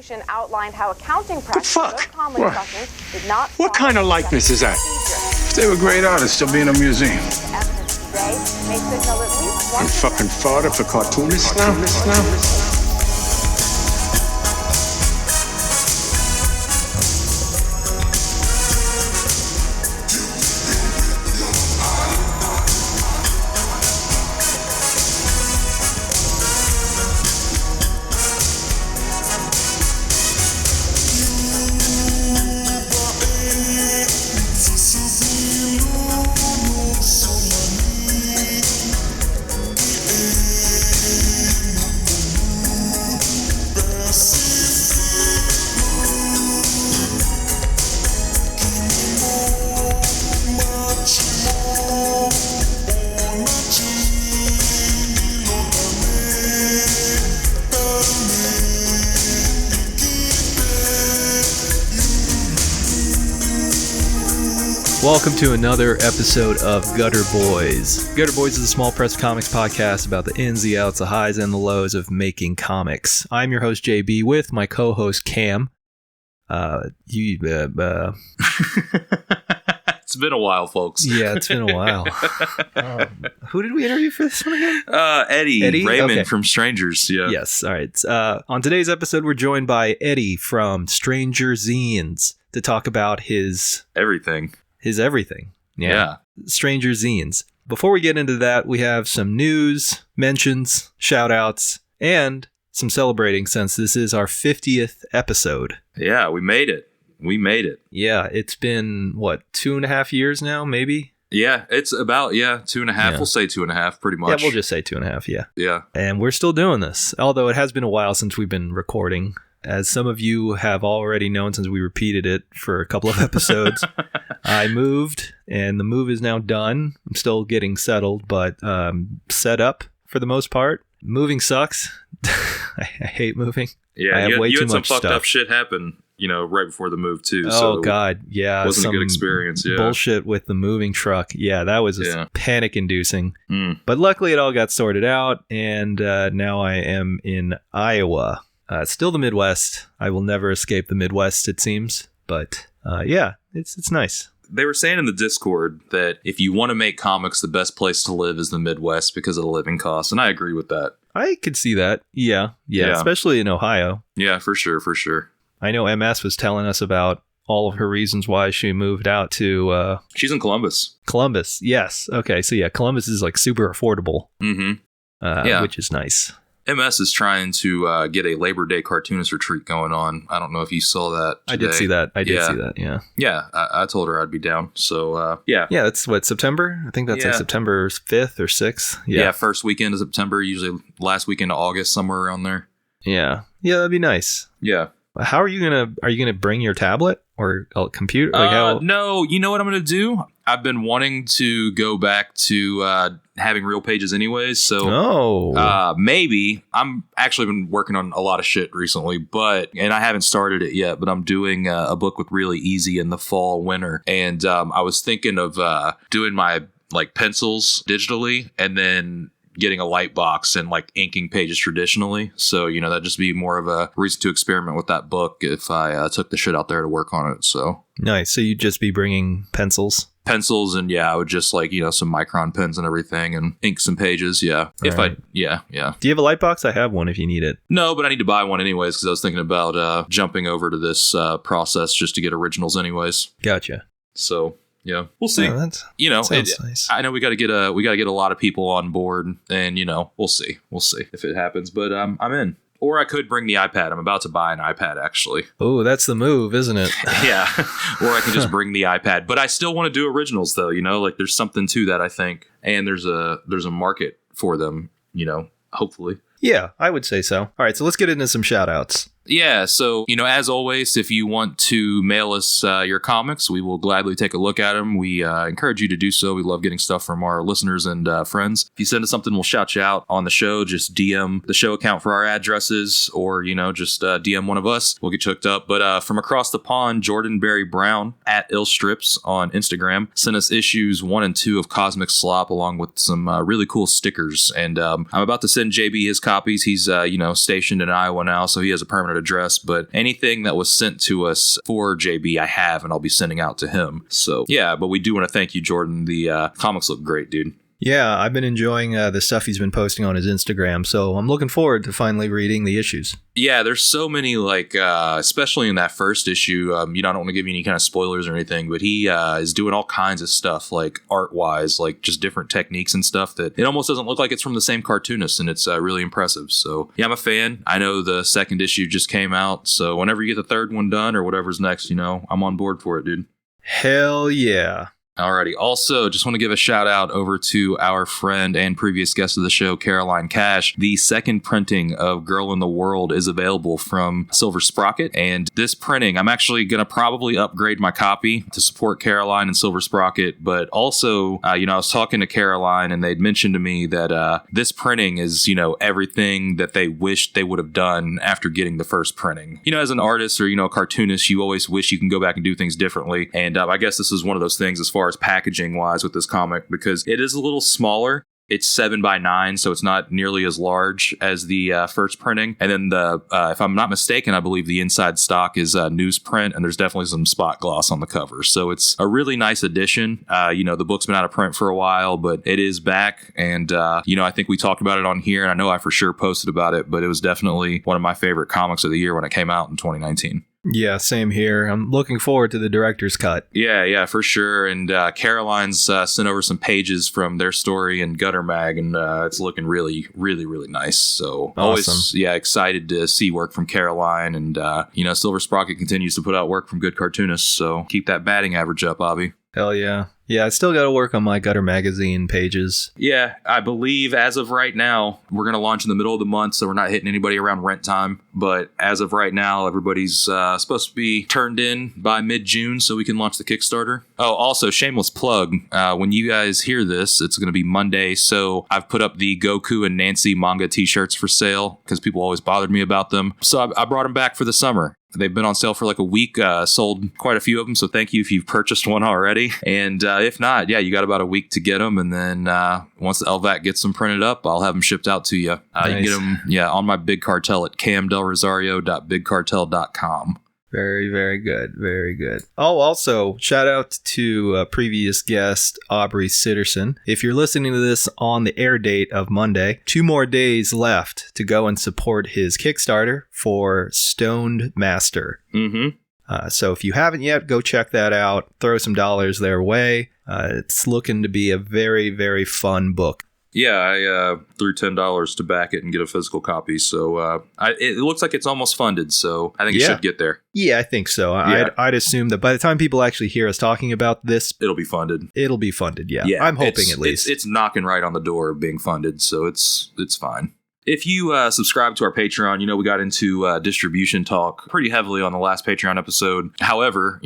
prosecution outlined how accounting practices of comic suckers did not. What kind of likeness is that? If they were great artists, they'll be in a museum. Evidence today may signal at least one. You fucking fodder for cartoonists now? Welcome to another episode of Gutter Boys. Gutter Boys is a small press comics podcast about the ins, the outs, the highs, and the lows of making comics. I'm your host, JB, with my co-host, Cam. It's been a while, folks. Yeah, it's been a while. Who did we interview for this one again? Eddie Raymond okay. From Strangers. Yeah. Yes, all right. On today's episode, we're joined by Eddie from Strangers Fanzines to talk about his everything. Yeah. Stranger Zines. Before we get into that, we have some news, mentions, shout outs, and some celebrating since this is our 50th episode. Yeah, we made it. Yeah, it's been, 2.5 years now, maybe? Yeah, it's about, 2.5. Yeah. We'll say 2.5, pretty much. Yeah, we'll just say 2.5, yeah. Yeah. And we're still doing this, although it has been a while since we've been recording. As some of you have already known since we repeated it for a couple of episodes, I moved, and the move is now done. I'm still getting settled, but set up for the most part. Moving sucks. I hate moving. Yeah, I have way too had some much fucked stuff. up shit happen, right before the move, too. Oh, so God, yeah. It wasn't a good experience, yeah. Bullshit with the moving truck. Yeah, that was panic-inducing. But luckily, it all got sorted out, and now I am in Iowa. Still the Midwest. I will never escape the Midwest, it seems. But it's nice. They were saying in the Discord that if you want to make comics, the best place to live is the Midwest because of the living costs. And I agree with that. I could see that. Yeah. Especially in Ohio. Yeah, for sure. I know MS was telling us about all of her reasons why she moved out to... She's in Columbus. Columbus, yes. Okay, so Columbus is like super affordable. Mm-hmm. Which is nice. MS is trying to get a Labor Day cartoonist retreat going on. I don't know if you saw that today. I did see that, yeah. Yeah, I told her I'd be down. So, yeah. Yeah, that's September? I think that's like September 5th or 6th. Yeah, first weekend of September, usually last weekend of August, somewhere around there. Yeah. Yeah, that'd be nice. Yeah. How are you gonna bring your tablet or a computer? No, you know what I'm gonna do? I've been wanting to go back to having real pages anyways, so maybe. I'm actually been working on a lot of shit recently, and I haven't started it yet, but I'm doing a book with Really Easy in the fall, winter, and I was thinking of doing my pencils digitally and then getting a light box and inking pages traditionally. So, that'd just be more of a reason to experiment with that book if I took the shit out there to work on it. So nice. So you'd just be bringing pencils and I would just some micron pens and everything and ink some pages. Yeah. Do you have a light box? I have one if you need it. No, but I need to buy one anyways because I was thinking about jumping over to this process just to get originals anyways. Gotcha. So yeah, we'll see. Sounds nice. I know we got to get a lot of people on board, and we'll see if it happens. But I'm in. Or I could bring the iPad. I'm about to buy an iPad actually. Oh, that's the move, isn't it? Yeah. Or I can just bring the iPad. But I still want to do originals though. There's something to that I think, and there's a market for them. Hopefully. Yeah, I would say so. All right, so let's get into some shout outs. Yeah, so, as always, if you want to mail us your comics, we will gladly take a look at them. We encourage you to do so. We love getting stuff from our listeners and friends. If you send us something, we'll shout you out on the show. Just DM the show account for our addresses or, just DM one of us. We'll get you hooked up. But from across the pond, Jordan Barry Brown at Illstrips on Instagram sent us issues 1 and 2 of Cosmic Slop along with some really cool stickers. And I'm about to send JB his copies. He's, stationed in Iowa now, so he has a permanent cornered address, but anything that was sent to us for JB, I have, and I'll be sending out to him. So yeah, but we do want to thank you, Jordan. The comics look great, dude. Yeah, I've been enjoying the stuff he's been posting on his Instagram, so I'm looking forward to finally reading the issues. Yeah, there's so many, like, especially in that first issue, I don't want to give you any kind of spoilers or anything, but he is doing all kinds of stuff, like, art-wise, like, just different techniques and stuff that it almost doesn't look like it's from the same cartoonist, and it's really impressive. So, yeah, I'm a fan. I know the second issue just came out, so whenever you get the third one done or whatever's next, I'm on board for it, dude. Hell yeah. Alrighty. Also, just want to give a shout out over to our friend and previous guest of the show, Caroline Cash. The second printing of Girl in the World is available from Silver Sprocket. And this printing, I'm actually going to probably upgrade my copy to support Caroline and Silver Sprocket. But also, I was talking to Caroline and they'd mentioned to me that this printing is, everything that they wished they would have done after getting the first printing. As an artist or, a cartoonist, you always wish you can go back and do things differently. And I guess this is one of those things as far as packaging wise with this comic, because it is a little smaller. It's 7x9, so it's not nearly as large as the first printing. And then if I'm not mistaken, I believe the inside stock is newsprint, and there's definitely some spot gloss on the cover. So it's a really nice addition. The book's been out of print for a while, but it is back. And, I think we talked about it on here, and I know I for sure posted about it, but it was definitely one of my favorite comics of the year when it came out in 2019. Yeah, same here. I'm looking forward to the director's cut. Yeah, for sure. And Caroline's sent over some pages from their story in Gutter Mag, and it's looking really, really, really nice. So awesome. Always, excited to see work from Caroline. And, Silver Sprocket continues to put out work from good cartoonists. So keep that batting average up, Bobby. Hell yeah. Yeah, I still got to work on my Gutter Magazine pages. Yeah, I believe as of right now, we're going to launch in the middle of the month, so we're not hitting anybody around rent time. But as of right now, everybody's supposed to be turned in by mid-June so we can launch the Kickstarter. Oh, also, shameless plug. When you guys hear this, it's going to be Monday. So I've put up the Goku and Nancy manga t-shirts for sale because people always bothered me about them. So I brought them back for the summer. They've been on sale for like a week, sold quite a few of them. So thank you if you've purchased one already. And if not, you got about a week to get them. And then once the LVAC gets them printed up, I'll have them shipped out to you. Nice. You can get them on my Big Cartel at camdelrosario.bigcartel.com. Very, very good. Very good. Oh, also, shout out to previous guest, Aubrey Sitterson. If you're listening to this on the air date of Monday, 2 more days left to go and support his Kickstarter for Stoned Master. Mm-hmm. So if you haven't yet, go check that out. Throw some dollars their way. It's looking to be a very, very fun book. Yeah, I threw $10 to back it and get a physical copy. So it looks like it's almost funded. So I think it should get there. Yeah, I think so. Yeah. I'd assume that by the time people actually hear us talking about this, it'll be funded. It'll be funded. Yeah. I'm hoping at least. It's knocking right on the door of being funded. So it's fine. If you subscribe to our Patreon, we got into distribution talk pretty heavily on the last Patreon episode. However,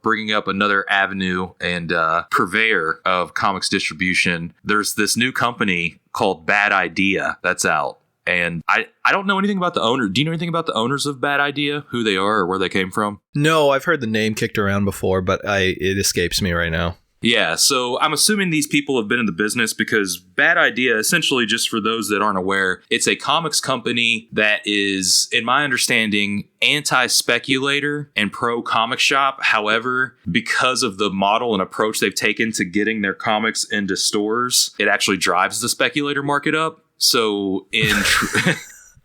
bringing up another avenue and purveyor of comics distribution, there's this new company called Bad Idea that's out. And I don't know anything about the owner. Do you know anything about the owners of Bad Idea, who they are or where they came from? No, I've heard the name kicked around before, but it escapes me right now. Yeah, so I'm assuming these people have been in the business because Bad Idea, essentially, just for those that aren't aware, it's a comics company that is, in my understanding, anti-speculator and pro-comic shop. However, because of the model and approach they've taken to getting their comics into stores, it actually drives the speculator market up. So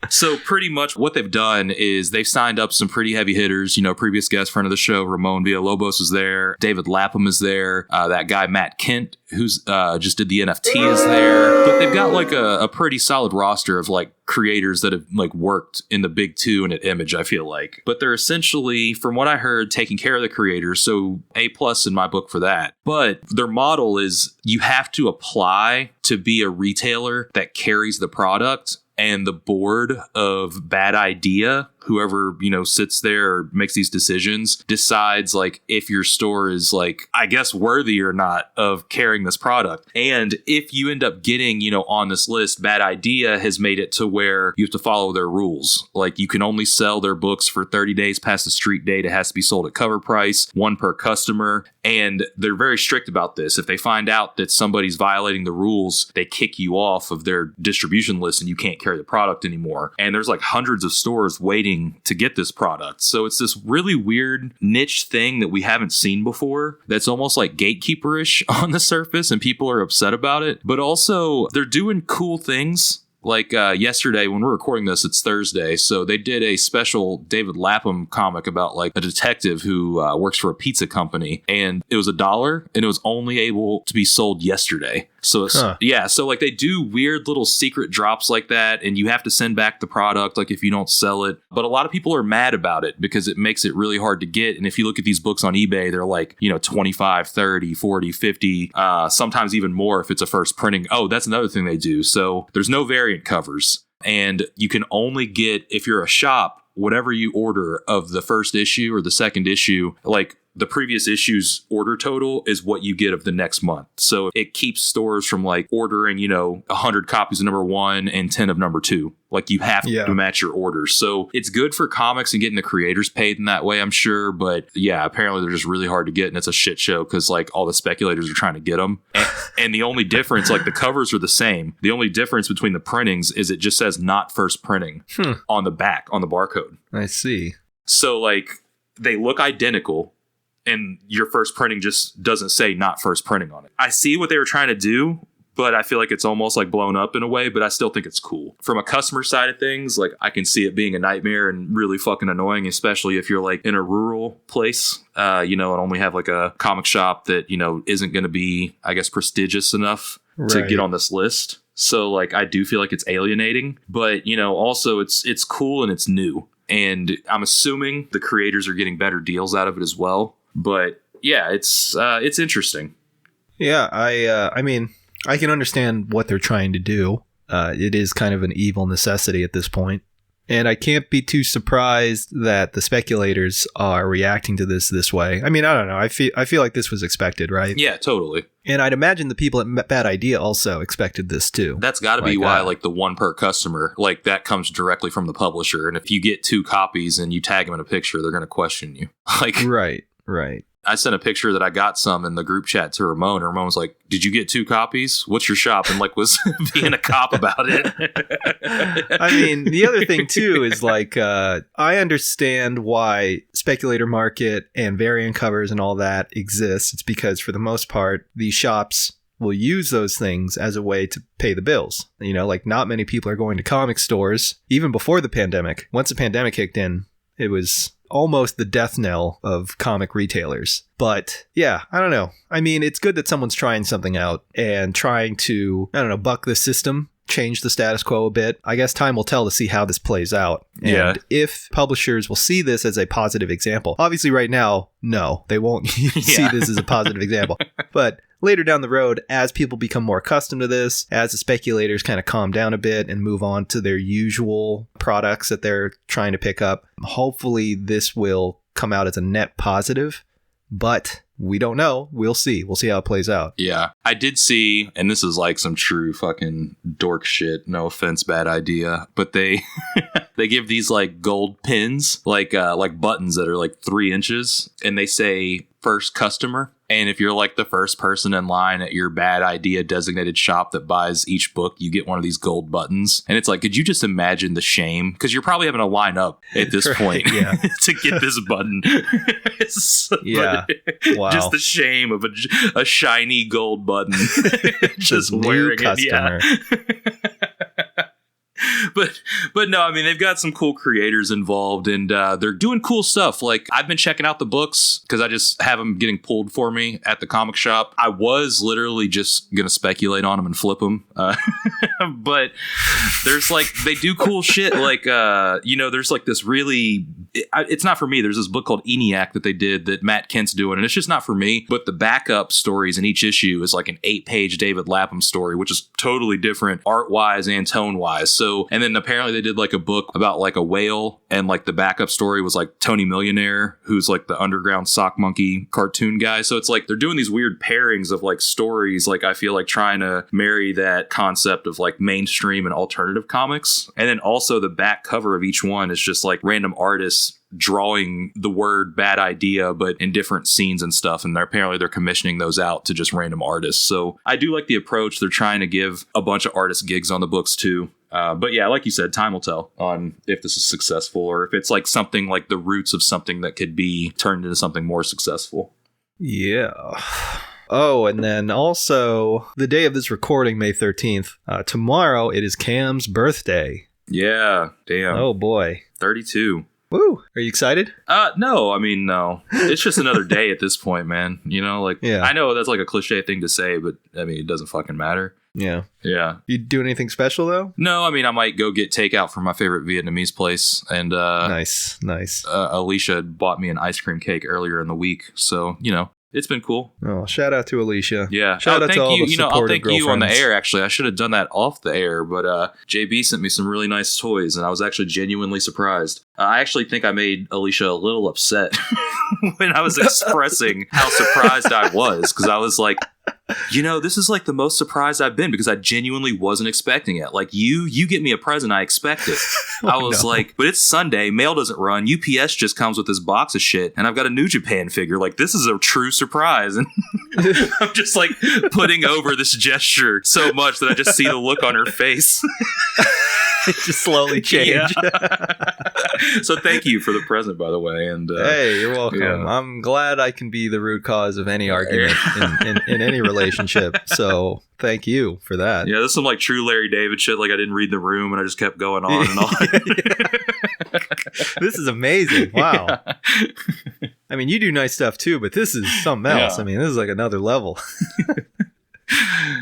So pretty much what they've done is they've signed up some pretty heavy hitters. Previous guest, friend of the show, Ramon Villalobos is there. David Lapham is there. That guy, Matt Kent, who's just did the NFT is there. But they've got like a pretty solid roster of like creators that have like worked in the big two and at Image, I feel like. But they're essentially, from what I heard, taking care of the creators. So A+ in my book for that. But their model is you have to apply to be a retailer that carries the product. And the board of Bad Idea, whoever, sits there or makes these decisions, decides like if your store is like, I guess, worthy or not of carrying this product. And if you end up getting, on this list, Bad Idea has made it to where you have to follow their rules. Like you can only sell their books for 30 days past the street date. It has to be sold at cover price, 1 per customer. And they're very strict about this. If they find out that somebody's violating the rules, they kick you off of their distribution list and you can't carry the product anymore. And there's like hundreds of stores waiting paying to get this product. So it's this really weird niche thing that we haven't seen before that's almost like gatekeeperish on the surface, and people are upset about it. But also, they're doing cool things. Like yesterday, when we're recording this, it's Thursday. So they did a special David Lapham comic about like a detective who works for a pizza company. And it was $1 and it was only able to be sold yesterday. So it's, yeah, so like they do weird little secret drops like that, and you have to send back the product like if you don't sell it. But a lot of people are mad about it because it makes it really hard to get. And if you look at these books on eBay, they're like, 25, 30, 40, 50, sometimes even more if it's a first printing. Oh, that's another thing they do. So there's no variant covers, and you can only get, if you're a shop, whatever you order of the first issue or the second issue, like the previous issue's order total is what you get of the next month. So it keeps stores from like ordering, 100 copies of number 1 and 10 of number 2. Like you have to match your orders. So it's good for comics and getting the creators paid in that way, I'm sure. But yeah, apparently they're just really hard to get, and it's a shit show because like all the speculators are trying to get them. And the only difference, like the covers are the same. The only difference between the printings is it just says not first printing on the back, on the barcode. I see. So like they look identical, and your first printing just doesn't say not first printing on it. I see what they were trying to do, but I feel like it's almost like blown up in a way, but I still think it's cool. From a customer side of things, like I can see it being a nightmare and really fucking annoying, especially if you're like in a rural place, and only have like a comic shop that, isn't going to be, I guess, prestigious enough to get on this list. So like, I do feel like it's alienating, but also it's cool and it's new. And I'm assuming the creators are getting better deals out of it as well. But yeah, it's interesting. Yeah, I mean, I can understand what they're trying to do. It is kind of an evil necessity at this point. And I can't be too surprised that the speculators are reacting to this way. I mean, I don't know. I feel like this was expected, right? Yeah, totally. And I'd imagine the people at Bad Idea also expected this too. That's got to be why, like the one per customer, like that comes directly from the publisher. And if you get 2 copies and you tag them in a picture, they're going to question you. Like, right. I sent a picture that I got some in the group chat to Ramon. And Ramon was like, "Did you get 2 copies? What's your shop?" And like was being a cop about it. I mean, the other thing too is like, I understand why speculator market and variant covers and all that exists. It's because for the most part, these shops will use those things as a way to pay the bills. Like not many people are going to comic stores even before the pandemic. Once the pandemic kicked in, it was almost the death knell of comic retailers. But yeah, I don't know. I mean, it's good that someone's trying something out and trying to, buck the system, change the status quo a bit. I guess time will tell to see how this plays out. And if publishers will see this as a positive example. Obviously right now, no, they won't see this as a positive example. But later down the road, as people become more accustomed to this, as the speculators kind of calm down a bit and move on to their usual products that they're trying to pick up, hopefully this will come out as a net positive. But we don't know. We'll see. We'll see how it plays out. Yeah. I did see, and this is like some true fucking dork shit. No offense, Bad Idea. But they they give these like gold pins, like buttons that are like 3 inches, and they say first customer. And if you're like the first person in line at your Bad Idea designated shop that buys each book, you get one of these gold buttons. And it's like, could you just imagine the shame? Because you're probably having to line up at this point to get this button. Wow. Just the shame of a shiny gold button. Just wearing customer. it. Yeah. But no, I mean, they've got some cool creators involved, and they're doing cool stuff. Like, I've been checking out the books because I just have them getting pulled for me at the comic shop. I was literally just going to speculate on them and flip them. But there's like, they do cool shit. Like, there's like this really, it's not for me. There's this book called ENIAC that they did that Matt Kent's doing, and it's just not for me. But the backup stories in each issue is like an 8-page David Lapham story, which is totally different art-wise and tone-wise. So, and then apparently they did like a book about like a whale, and like the backup story was like Tony Millionaire, who's like the underground sock monkey cartoon guy. So it's like they're doing these weird pairings of like stories, like I feel like trying to marry that concept of like mainstream and alternative comics. And then also the back cover of each one is just like random artists drawing the word Bad Idea, but in different scenes and stuff. And they're commissioning those out to just random artists. So I do like the approach. They're trying to give a bunch of artists gigs on the books too. But yeah, like you said, time will tell on if this is successful or if it's like something like the roots of something that could be turned into something more successful. Yeah. Oh, and then also the day of this recording, May 13th, tomorrow it is Cam's birthday. Yeah, damn. Oh boy. 32. Woo. Are you excited? No. I mean, no. It's just another day at this point, man. You know, like, yeah. I know that's like a cliche thing to say, but I mean, it doesn't fucking matter. Yeah. Yeah. You do anything special, though? No, I mean, I might go get takeout from my favorite Vietnamese place. And Nice. Alicia bought me an ice cream cake earlier in the week. So, you know, it's been cool. Oh, shout out to Alicia. Yeah. Shout out to all the I'll thank girlfriends. you on the air, actually. I should have done that off the air, but JB sent me some really nice toys, and I was actually genuinely surprised. I actually think I made Alicia a little upset when I was expressing how surprised I was, because I was like, you know, this is like the most surprised I've been because I genuinely wasn't expecting it. Like you get me a present, I expect it. I was like, but it's Sunday, mail doesn't run, UPS just comes with this box of shit, and I've got a New Japan figure. Like, this is a true surprise. And I'm just like putting over this gesture so much that I just see the look on her face. It just slowly changed. Yeah. So thank you for the present, by the way. And hey, you're welcome. Yeah. I'm glad I can be the root cause of any argument in any relationship. So thank you for that. Yeah, this is some like true Larry David shit. Like I didn't read the room and I just kept going on and on. This is amazing. Wow. Yeah. I mean, you do nice stuff too, but this is something else. Yeah. I mean, this is like another level.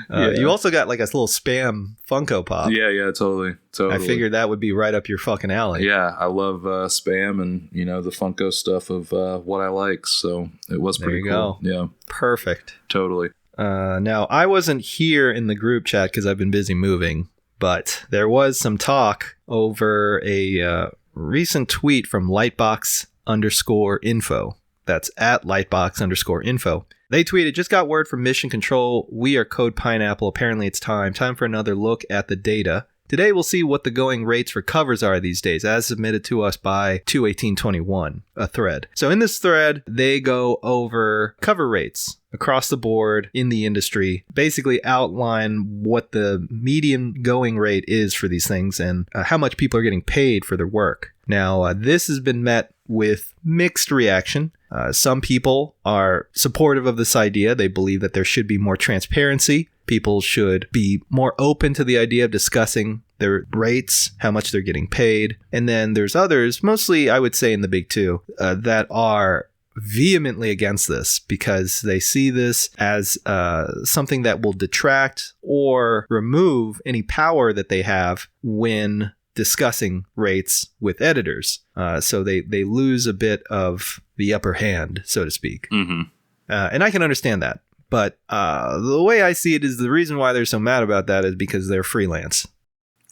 Yeah. You also got like a little spam Funko Pop. Yeah, totally. I figured that would be right up your fucking alley. Yeah, I love spam and, you know, the Funko stuff of what I like. So it was pretty cool. Go. Yeah. Perfect. Totally. Now, I wasn't here in the group chat because I've been busy moving, but there was some talk over a recent tweet from Lightbox_info. That's at Lightbox_info. They tweeted, just got word from Mission Control. We are Code Pineapple. Apparently it's time. Time for another look at the data. Today we'll see what the going rates for covers are these days, as submitted to us by 21821, a thread. So in this thread, they go over cover rates across the board in the industry, basically outline what the median going rate is for these things and how much people are getting paid for their work. Now, this has been met with mixed reaction. Some people are supportive of this idea. They believe that there should be more transparency. People should be more open to the idea of discussing their rates, how much they're getting paid. And then there's others, mostly I would say in the big two, that are vehemently against this because they see this as something that will detract or remove any power that they have when discussing rates with editors. So they lose a bit of the upper hand, so to speak. Mm-hmm. And I can understand that. But the way I see it is the reason why they're so mad about that is because they're freelance.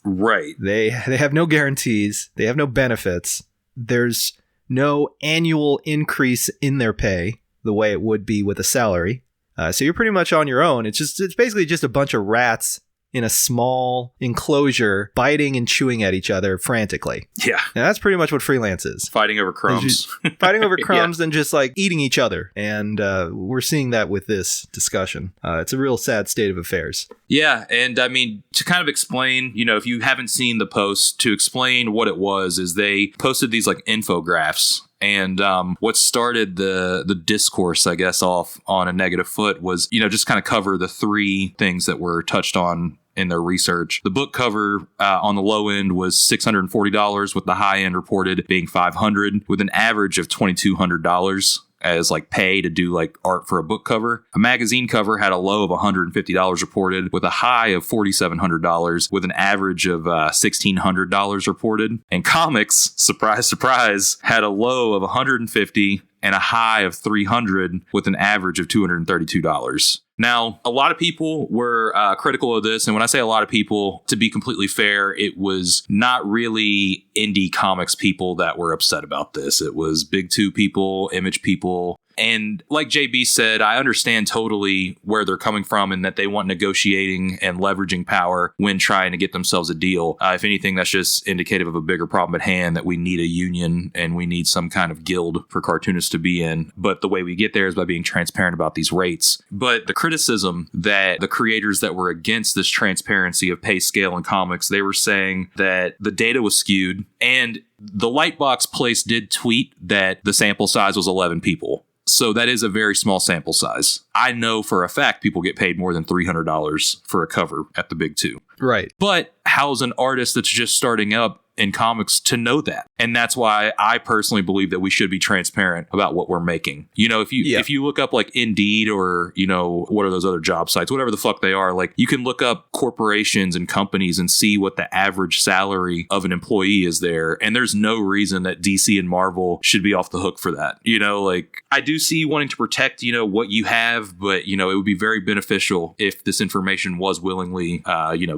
Right. They have no guarantees. They have no benefits. There's no annual increase in their pay the way it would be with a salary. So you're pretty much on your own. It's basically just a bunch of rats in a small enclosure biting and chewing at each other frantically. Yeah. And that's pretty much what freelance is. Fighting over crumbs. Fighting over crumbs and just like eating each other. And we're seeing that with this discussion. It's a real sad state of affairs. Yeah. And I mean, to kind of explain, you know, if you haven't seen the post, to explain what it was is they posted these like infographics. And what started the discourse, I guess, off on a negative foot was, you know, just kind of cover the three things that were touched on in their research. The book cover on the low end was $640, with the high end reported being $500, with an average of $2,200 as like pay to do like art for a book cover. A magazine cover had a low of $150 reported, with a high of $4,700, with an average of $1,600 reported. And comics, surprise, surprise, had a low of $150 and a high of $300, with an average of $232. Now, a lot of people were critical of this. And when I say a lot of people, to be completely fair, it was not really indie comics people that were upset about this. It was Big Two people, Image people, And like JB said, I understand totally where they're coming from and that they want negotiating and leveraging power when trying to get themselves a deal. If anything, that's just indicative of a bigger problem at hand, that we need a union and we need some kind of guild for cartoonists to be in. But the way we get there is by being transparent about these rates. But the criticism that the creators that were against this transparency of pay scale in comics, they were saying that the data was skewed, and the Lightbox place did tweet that the sample size was 11 people. So that is a very small sample size. I know for a fact people get paid more than $300 for a cover at the big two. Right. But how's an artist that's just starting up in comics to know that? And that's why I personally believe that we should be transparent about what we're making. You know, if you look up like Indeed or, you know, what are those other job sites, whatever the fuck they are, like you can look up corporations and companies and see what the average salary of an employee is there. And there's no reason that DC and Marvel should be off the hook for that. You know, like I do see wanting to protect, you know, what you have, but, you know, it would be very beneficial if this information was willingly,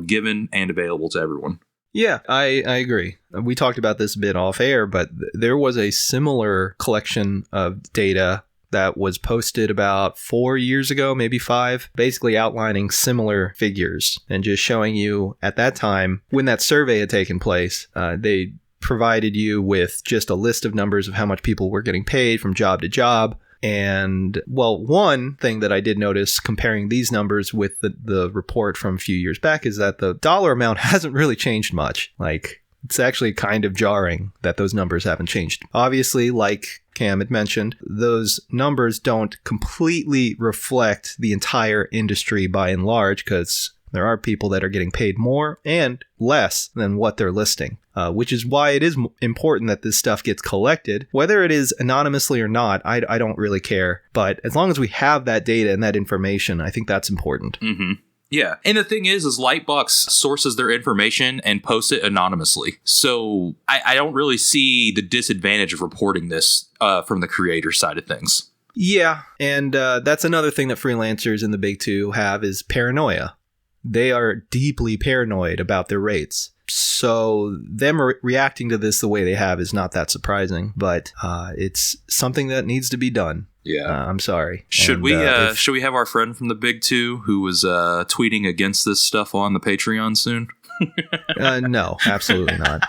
given and available to everyone. Yeah, I agree. We talked about this a bit off air, but there was a similar collection of data that was posted about 4 years ago, maybe 5, basically outlining similar figures and just showing you at that time when that survey had taken place, they provided you with just a list of numbers of how much people were getting paid from job to job. And, well, one thing that I did notice comparing these numbers with the report from a few years back is that the dollar amount hasn't really changed much. Like, it's actually kind of jarring that those numbers haven't changed. Obviously, like Cam had mentioned, those numbers don't completely reflect the entire industry by and large, because there are people that are getting paid more and less than what they're listing, which is why it is important that this stuff gets collected. Whether it is anonymously or not, I don't really care. But as long as we have that data and that information, I think that's important. Mm-hmm. Yeah. And the thing is Lightbox sources their information and posts it anonymously. So I don't really see the disadvantage of reporting this from the creator side of things. Yeah. And that's another thing that freelancers in the big two have is paranoia. They are deeply paranoid about their rates. So them reacting to this the way they have is not that surprising, but it's something that needs to be done. Yeah. I'm sorry. Should we have our friend from the big two who was tweeting against this stuff on the Patreon soon? No, absolutely not.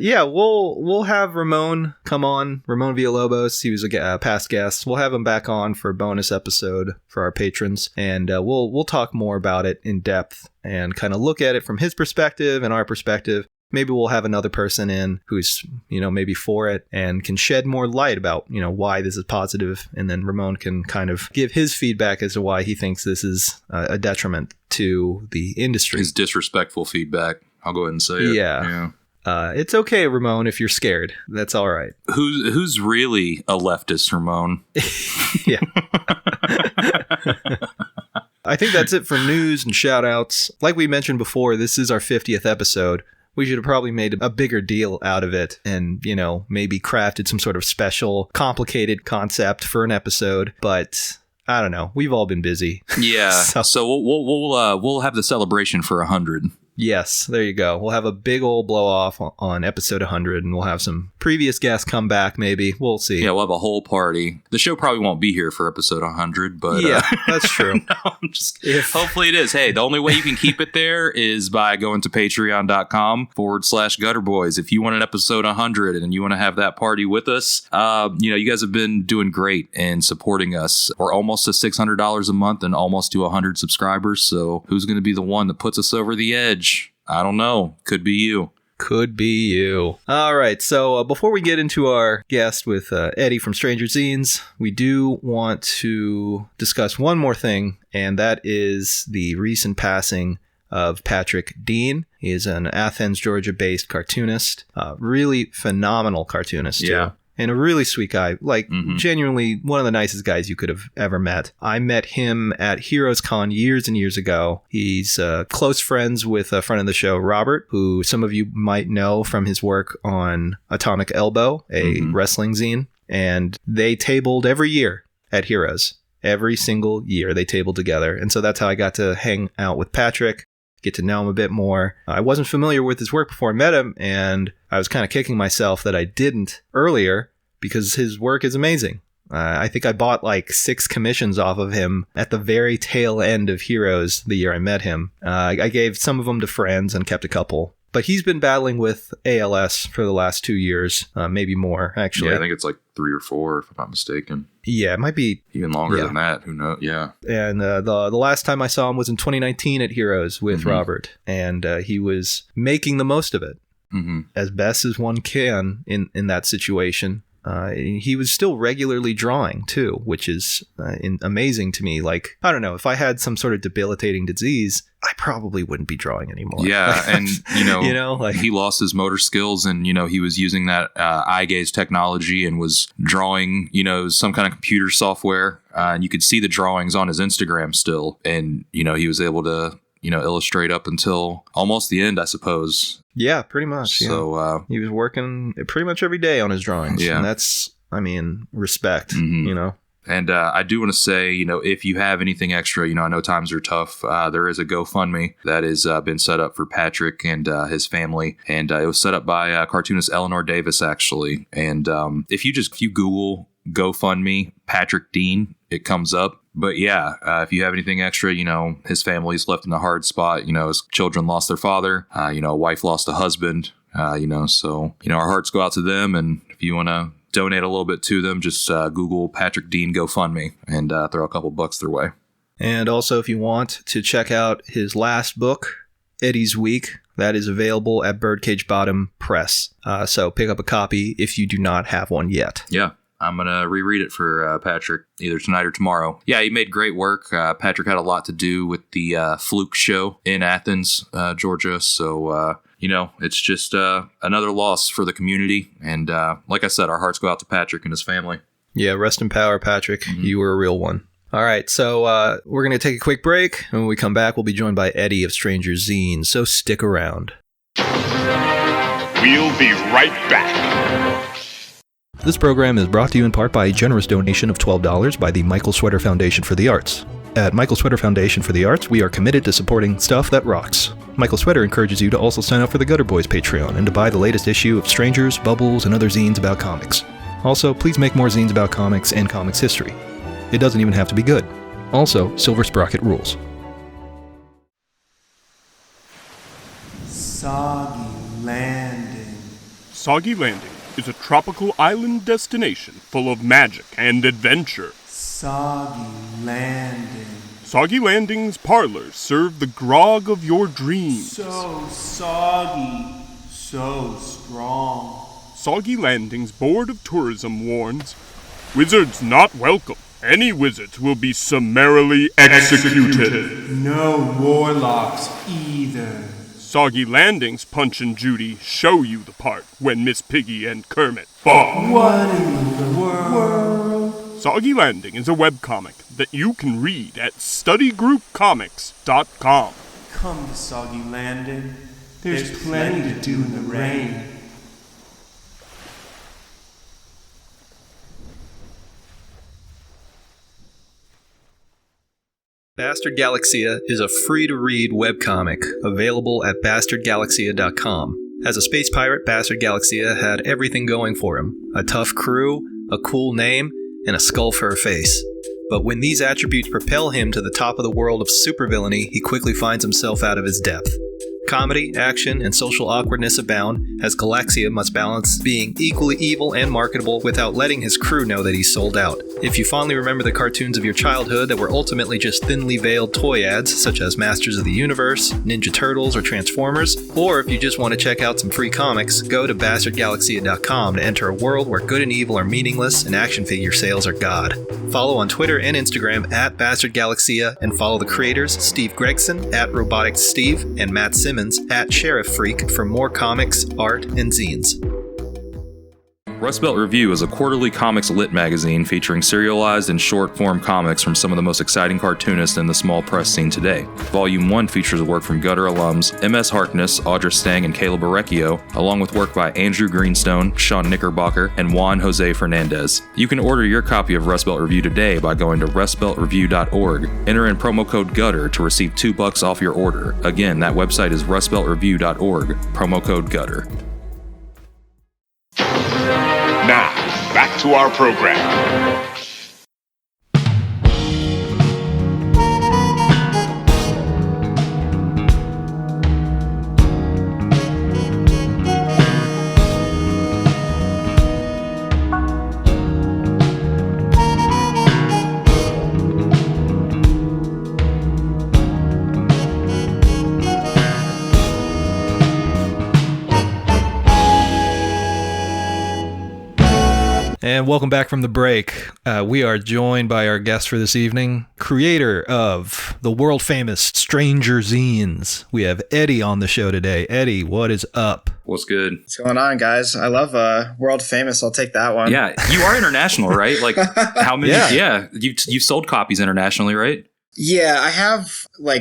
Yeah, we'll have Ramon come on. Ramon Villalobos, he was a past guest. We'll have him back on for a bonus episode for our patrons, and we'll talk more about it in depth and kind of look at it from his perspective and our perspective. Maybe we'll have another person in who's, maybe for it and can shed more light about, why this is positive. And then Ramon can kind of give his feedback as to why he thinks this is a detriment to the industry. His disrespectful feedback. I'll go ahead and say it. Yeah. It's okay, Ramon, if you're scared. That's all right. Who's really a leftist, Ramon? Yeah. I think that's it for news and shout outs. Like we mentioned before, this is our 50th episode. We should have probably made a bigger deal out of it and, maybe crafted some sort of special, complicated concept for an episode. But I don't know. We've all been busy. Yeah. So we'll have the celebration for 100. Yes, there you go. We'll have a big old blow off on episode 100, and we'll have some previous guests come back, maybe. We'll see. Yeah, we'll have a whole party. The show probably won't be here for episode 100, but... Yeah, that's true. No, hopefully it is. Hey, the only way you can keep it there is by going to patreon.com/gutterboys. If you want an episode 100 and you want to have that party with us, you guys have been doing great in supporting us. We're almost to $600 a month and almost to 100 subscribers, so who's going to be the one that puts us over the edge? I don't know. Could be you. Could be you. All right. So before we get into our guest with Eddie from Strangers Fanzines, we do want to discuss one more thing, and that is the recent passing of Patrick Dean. He is an Athens, Georgia-based cartoonist. Really phenomenal cartoonist, too. Yeah. And a really sweet guy, genuinely one of the nicest guys you could have ever met. I met him at Heroes Con years and years ago. He's close friends with a friend of the show, Robert, who some of you might know from his work on Atomic Elbow, a wrestling zine. And they tabled every year at Heroes. Every single year they tabled together. And so that's how I got to hang out with Patrick, get to know him a bit more. I wasn't familiar with his work before I met him, and I was kind of kicking myself that I didn't earlier because his work is amazing. I think I bought like 6 commissions off of him at the very tail end of Heroes the year I met him. I gave some of them to friends and kept a couple. But he's been battling with ALS for the last 2 years, maybe more, actually. Yeah, I think it's like 3 or 4, if I'm not mistaken. Yeah, it might be even longer than that. Who knows? Yeah. And the last time I saw him was in 2019 at Heroes with Robert, and he was making the most of it as best as one can in that situation. He was still regularly drawing too, which is amazing to me. Like, I don't know, if I had some sort of debilitating disease, I probably wouldn't be drawing anymore. Yeah, and like, he lost his motor skills, and he was using that eye gaze technology and was drawing some kind of computer software, and you could see the drawings on his Instagram still, and he was able to illustrate up until almost the end, I suppose. Yeah, pretty much. So he was working pretty much every day on his drawings. Yeah, and that's, respect. And I do want to say, if you have anything extra, I know times are tough. There is a GoFundMe that has been set up for Patrick and his family. And it was set up by cartoonist Eleanor Davis, actually. And if you Google GoFundMe Patrick Dean, it comes up. But yeah, if you have anything extra, his family's left in a hard spot. His children lost their father. A wife lost a husband. So our hearts go out to them. And if you want to donate a little bit to them, just Google Patrick Dean GoFundMe and throw a couple bucks their way. And also, if you want to check out his last book, Eddie's Week, that is available at Birdcage Bottom Press. So pick up a copy if you do not have one yet. Yeah. I'm going to reread it for Patrick either tonight or tomorrow. Yeah, he made great work. Patrick had a lot to do with the Fluke show in Athens, Georgia. So, it's just another loss for the community. And like I said, our hearts go out to Patrick and his family. Yeah, rest in power, Patrick. You were a real one. All right, so we're going to take a quick break. And when we come back, we'll be joined by Eddie of Strangers Fanzines. So stick around. We'll be right back. This program is brought to you in part by a generous donation of $12 by the Michael Sweater Foundation for the Arts. At Michael Sweater Foundation for the Arts, we are committed to supporting stuff that rocks. Michael Sweater encourages you to also sign up for the Gutter Boys Patreon and to buy the latest issue of Strangers, Bubbles, and other zines about comics. Also, please make more zines about comics and comics history. It doesn't even have to be good. Also, Silver Sprocket rules. Soggy Landing. Soggy Landing is a tropical island destination full of magic and adventure. Soggy Landing. Soggy Landing's parlors serve the grog of your dreams. So soggy, so strong. Soggy Landing's Board of Tourism warns, wizards not welcome. Any wizards will be summarily executed. No warlocks either. Soggy Landing's Punch and Judy show you the part when Miss Piggy and Kermit fuck. What in the world? Soggy Landing is a webcomic that you can read at studygroupcomics.com. Come to Soggy Landing. There's plenty to do in the rain. Bastard Galaxia is a free-to-read webcomic available at bastardgalaxia.com. As a space pirate, Bastard Galaxia had everything going for him. A tough crew, a cool name, and a skull for a face. But when these attributes propel him to the top of the world of supervillainy, he quickly finds himself out of his depth. Comedy, action, and social awkwardness abound, as Galaxia must balance being equally evil and marketable without letting his crew know that he's sold out. If you fondly remember the cartoons of your childhood that were ultimately just thinly veiled toy ads, such as Masters of the Universe, Ninja Turtles, or Transformers, or if you just want to check out some free comics, go to bastardgalaxia.com to enter a world where good and evil are meaningless and action figure sales are god. Follow on Twitter and Instagram at bastardgalaxia, and follow the creators Steve Gregson at RoboticsSteve and Matt Simmons at Sheriff Freak for more comics, art, and zines. Rust Belt Review is a quarterly comics lit magazine featuring serialized and short-form comics from some of the most exciting cartoonists in the small press scene today. Volume 1 features work from Gutter alums M.S. Harkness, Audra Stang, and Caleb Orecchio, along with work by Andrew Greenstone, Sean Knickerbocker, and Juan Jose Fernandez. You can order your copy of Rust Belt Review today by going to rustbeltreview.org. Enter in promo code GUTTER to receive $2 off your order. Again, that website is rustbeltreview.org, promo code GUTTER. Now, back to our program. And welcome back from the break. We are joined by our guest for this evening, creator of the world famous Strangers Fanzines. We have Eddie on the show today. Eddie, what is up? What's good? What's going on, guys? I love world famous. I'll take that one. Yeah, you are international, right? Like how many? Yeah, you've sold copies internationally, right? Yeah, I have I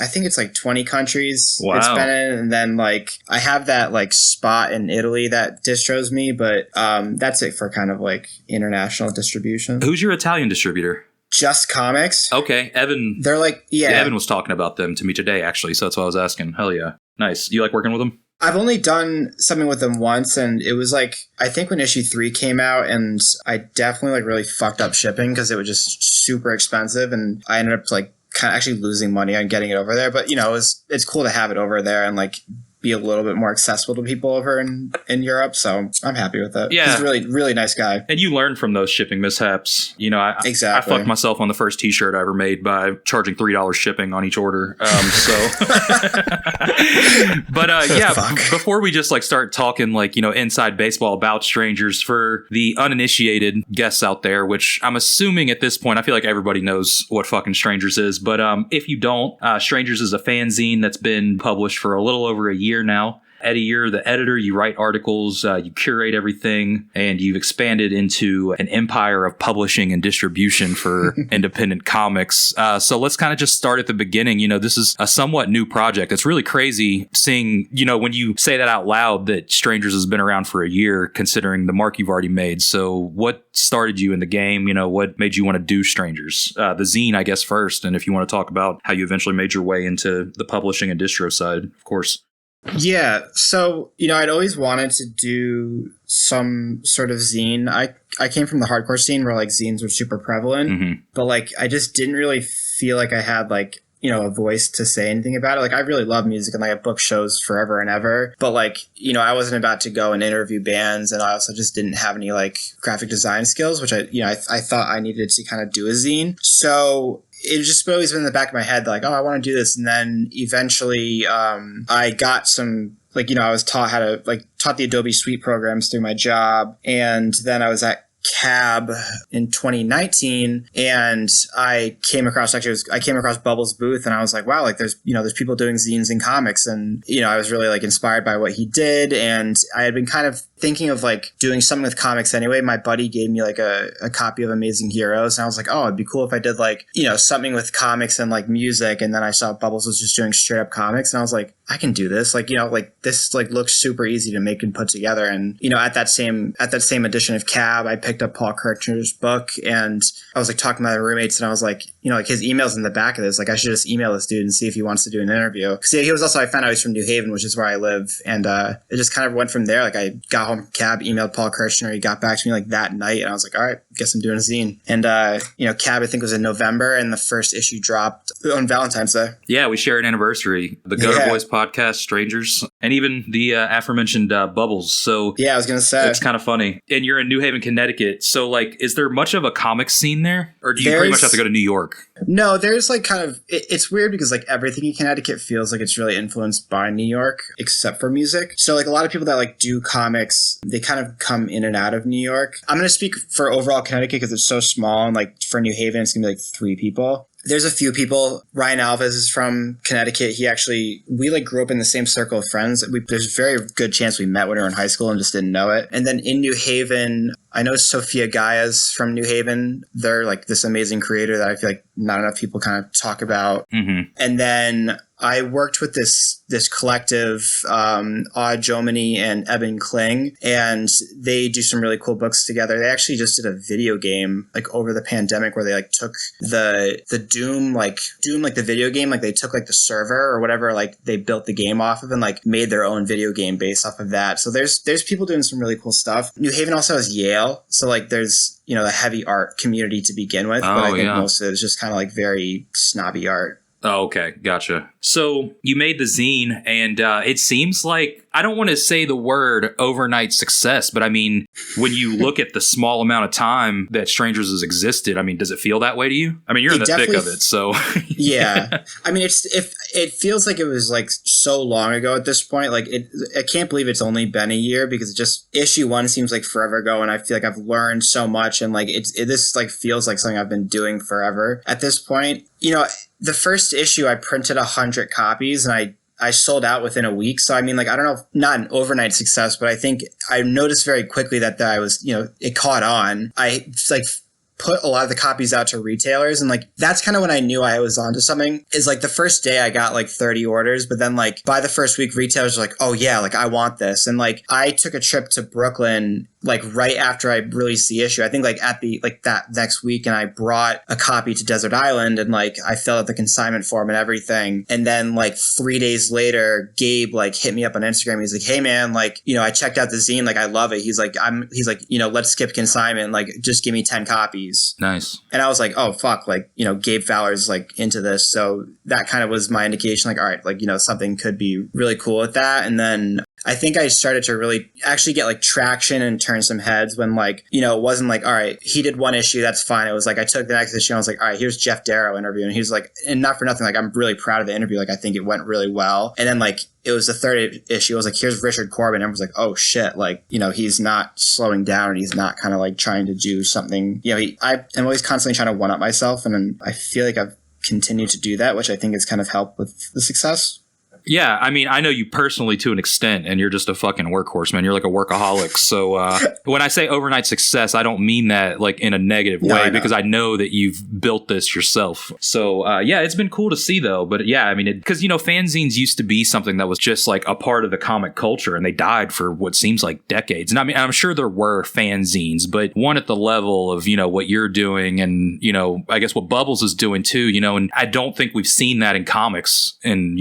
think it's 20 countries it's been in, and then I have that spot in Italy that distros me, but that's it for kind of international distribution. Who's your Italian distributor? Just Comics. Okay, Evan. They're Evan was talking about them to me today, actually, so that's why I was asking. Hell yeah. Nice. You like working with them? I've only done something with them once, and it was I think when issue 3 came out, and I definitely really fucked up shipping because it was just super expensive, and I ended up kind of actually losing money on getting it over there. But it's cool to have it over there and be a little bit more accessible to people over in Europe. So I'm happy with it. Yeah. He's a really, really nice guy. And you learn from those shipping mishaps. Exactly. I fucked myself on the first t-shirt I ever made by charging $3 shipping on each order. But before we just start talking inside baseball about Strangers, for the uninitiated guests out there, which I'm assuming at this point, I feel like everybody knows what fucking Strangers is. But if you don't, Strangers is a fanzine that's been published for a little over a year now. Eddie, you're the editor, you write articles, you curate everything, and you've expanded into an empire of publishing and distribution for independent comics. So let's kind of just start at the beginning. This is a somewhat new project. It's really crazy seeing, when you say that out loud, that Strangers has been around for a year, considering the mark you've already made. So what started you in the game? What made you want to do Strangers? The zine, I guess, first, and if you want to talk about how you eventually made your way into the publishing and distro side, of course. Yeah. So, I'd always wanted to do some sort of zine. I came from the hardcore scene where zines were super prevalent, but I just didn't really feel like I had a voice to say anything about it. I really love music and I've booked shows forever and ever, but I wasn't about to go and interview bands, and I also just didn't have any graphic design skills, which I thought I needed to kind of do a zine. So it just always been in the back of my head, I want to do this. And then eventually, I got some, I was taught how to, taught the Adobe Suite programs through my job. And then I was at Cab in 2019, and I came across Bubble's booth, and I was like, wow, there's people doing zines and comics, and I was really inspired by what he did, and I had been kind of thinking of doing something with comics anyway. My buddy gave me a copy of Amazing Heroes, and I was like, oh, it'd be cool if I did something with comics and make and then I saw Bubbles was just doing straight up comics, and I was like, I can do this. This looks super easy to make and put together. And at that same edition of Cab, I picked up Paul Kirchner's book, and I was talking to my roommates, and I was his email's in the back of this. I should just email this dude and see if he wants to do an interview. Because he was also, I found out he's from New Haven, which is where I live, and it just kind of went from there. I got home from Cab, emailed Paul Kirchner, he got back to me that night, and I was like, all right, guess I'm doing a zine. And Cab, I think, was in November, and the first issue dropped on Valentine's Day. Yeah, we share an anniversary. The Gutter Boys podcast, Strangers, and even the aforementioned Bubbles. So yeah, I was gonna say it's kind of funny. And you're in New Haven, Connecticut. So is there much of a comic scene there, or do you pretty much have to go to New York? No, there's it's weird because everything in Connecticut feels like it's really influenced by New York, except for music. So a lot of people that do comics, they kind of come in and out of New York. I'm gonna speak for overall Connecticut because it's so small, and for New Haven, it's gonna be 3 people. There's a few people. Ryan Alves is from Connecticut. We grew up in the same circle of friends. There's a very good chance we met when we were in high school and just didn't know it. And then in New Haven, I know Sophia Gaia's from New Haven. They're this amazing creator that I feel not enough people kind of talk about. And then I worked with this collective, Odd Jomini and Eben Kling, and they do some really cool books together. They actually just did a video game like over the pandemic where they like took the Doom like the video game, like they took like the server or whatever like they built the game off of and like made their own video game based off of that. So there's people doing some really cool stuff. New Haven also has Yale, so like there's the heavy art community to begin with, but I think most of it is just kind of like very snobby art. Oh, okay. Gotcha. So you made the zine, and it seems like, I don't want to say the word overnight success, but I mean, when you look at the small amount of time that Strangers has existed, I mean, does it feel that way to you? I mean, you're in the thick of it, so. Yeah. I mean, it feels like it was like so long ago at this point. Like I can't believe it's only been a year, because it just, issue 1 seems like forever ago, and I feel like I've learned so much, and like this like feels like something I've been doing forever at this point. The first issue, I printed 100 copies, and I sold out within a week. So, I mean, like, I don't know, not an overnight success, but I think I noticed very quickly that I was, it caught on. I like put a lot of the copies out to retailers, and like that's kind of when I knew I was onto something. Is like the first day I got like 30 orders, but then like by the first week, retailers were like, oh yeah, like I want this. And like I took a trip to Brooklyn like right after I released the issue, I think like at the like that next week, and I brought a copy to Desert Island, and like I filled out the consignment form and everything. And then like 3 days later, Gabe like hit me up on Instagram. He's like, hey man, like, I checked out the zine, like I love it. He's like, let's skip consignment, like just give me 10 copies. Nice. And I was like, oh fuck, like, Gabe Fowler's like into this. So that kind of was my indication, like, all right, like, something could be really cool with that. And then I think I started to really actually get like traction and turn some heads when like, it wasn't like, all right, he did one issue, that's fine. It was like, I took the next issue and I was like, all right, here's Jeff Darrow interview. And he was like, and not for nothing, like, I'm really proud of the interview. Like, I think it went really well. And then like, it was the third issue. I was like, here's Richard Corbin. And everyone's like, oh shit. Like, he's not slowing down, and he's not kind of like trying to do something, I am always constantly trying to one up myself. And then I feel like I've continued to do that, which I think has kind of helped with the success. Yeah, I mean, I know you personally to an extent, and you're just a fucking workhorse, man. You're like a workaholic. So when I say overnight success, I don't mean that like in a negative way, because I know that you've built this yourself. So yeah, it's been cool to see though. But yeah, I mean, because fanzines used to be something that was just like a part of the comic culture, and they died for what seems like decades. And I mean, I'm sure there were fanzines, but one at the level of what you're doing, and I guess what Bubbles is doing too. And I don't think we've seen that in comics in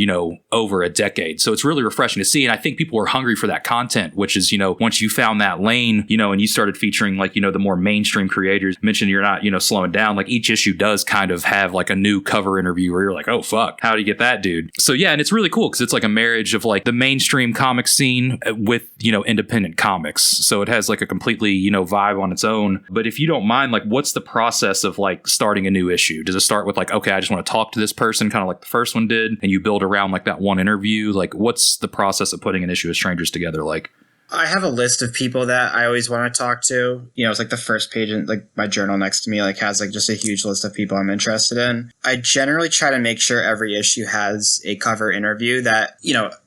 over a decade. So it's really refreshing to see. And I think people are hungry for that content, which is, once you found that lane, and you started featuring like, the more mainstream creators, mentioned you're not, slowing down, like each issue does kind of have like a new cover interview where you're like, oh fuck, how do you get that dude? So yeah, and it's really cool because it's like a marriage of like the mainstream comic scene with, independent comics. So it has like a completely, vibe on its own. But if you don't mind, like what's the process of like starting a new issue? Does it start with like, okay, I just want to talk to this person, kind of like the first one did, and you build around like that one interview? Like what's the process of putting an issue of Strangers together like? I have a list of people that I always want to talk to. It's like the first page in like my journal next to me like has like just a huge list of people I'm interested in. I generally try to make sure every issue has a cover interview that,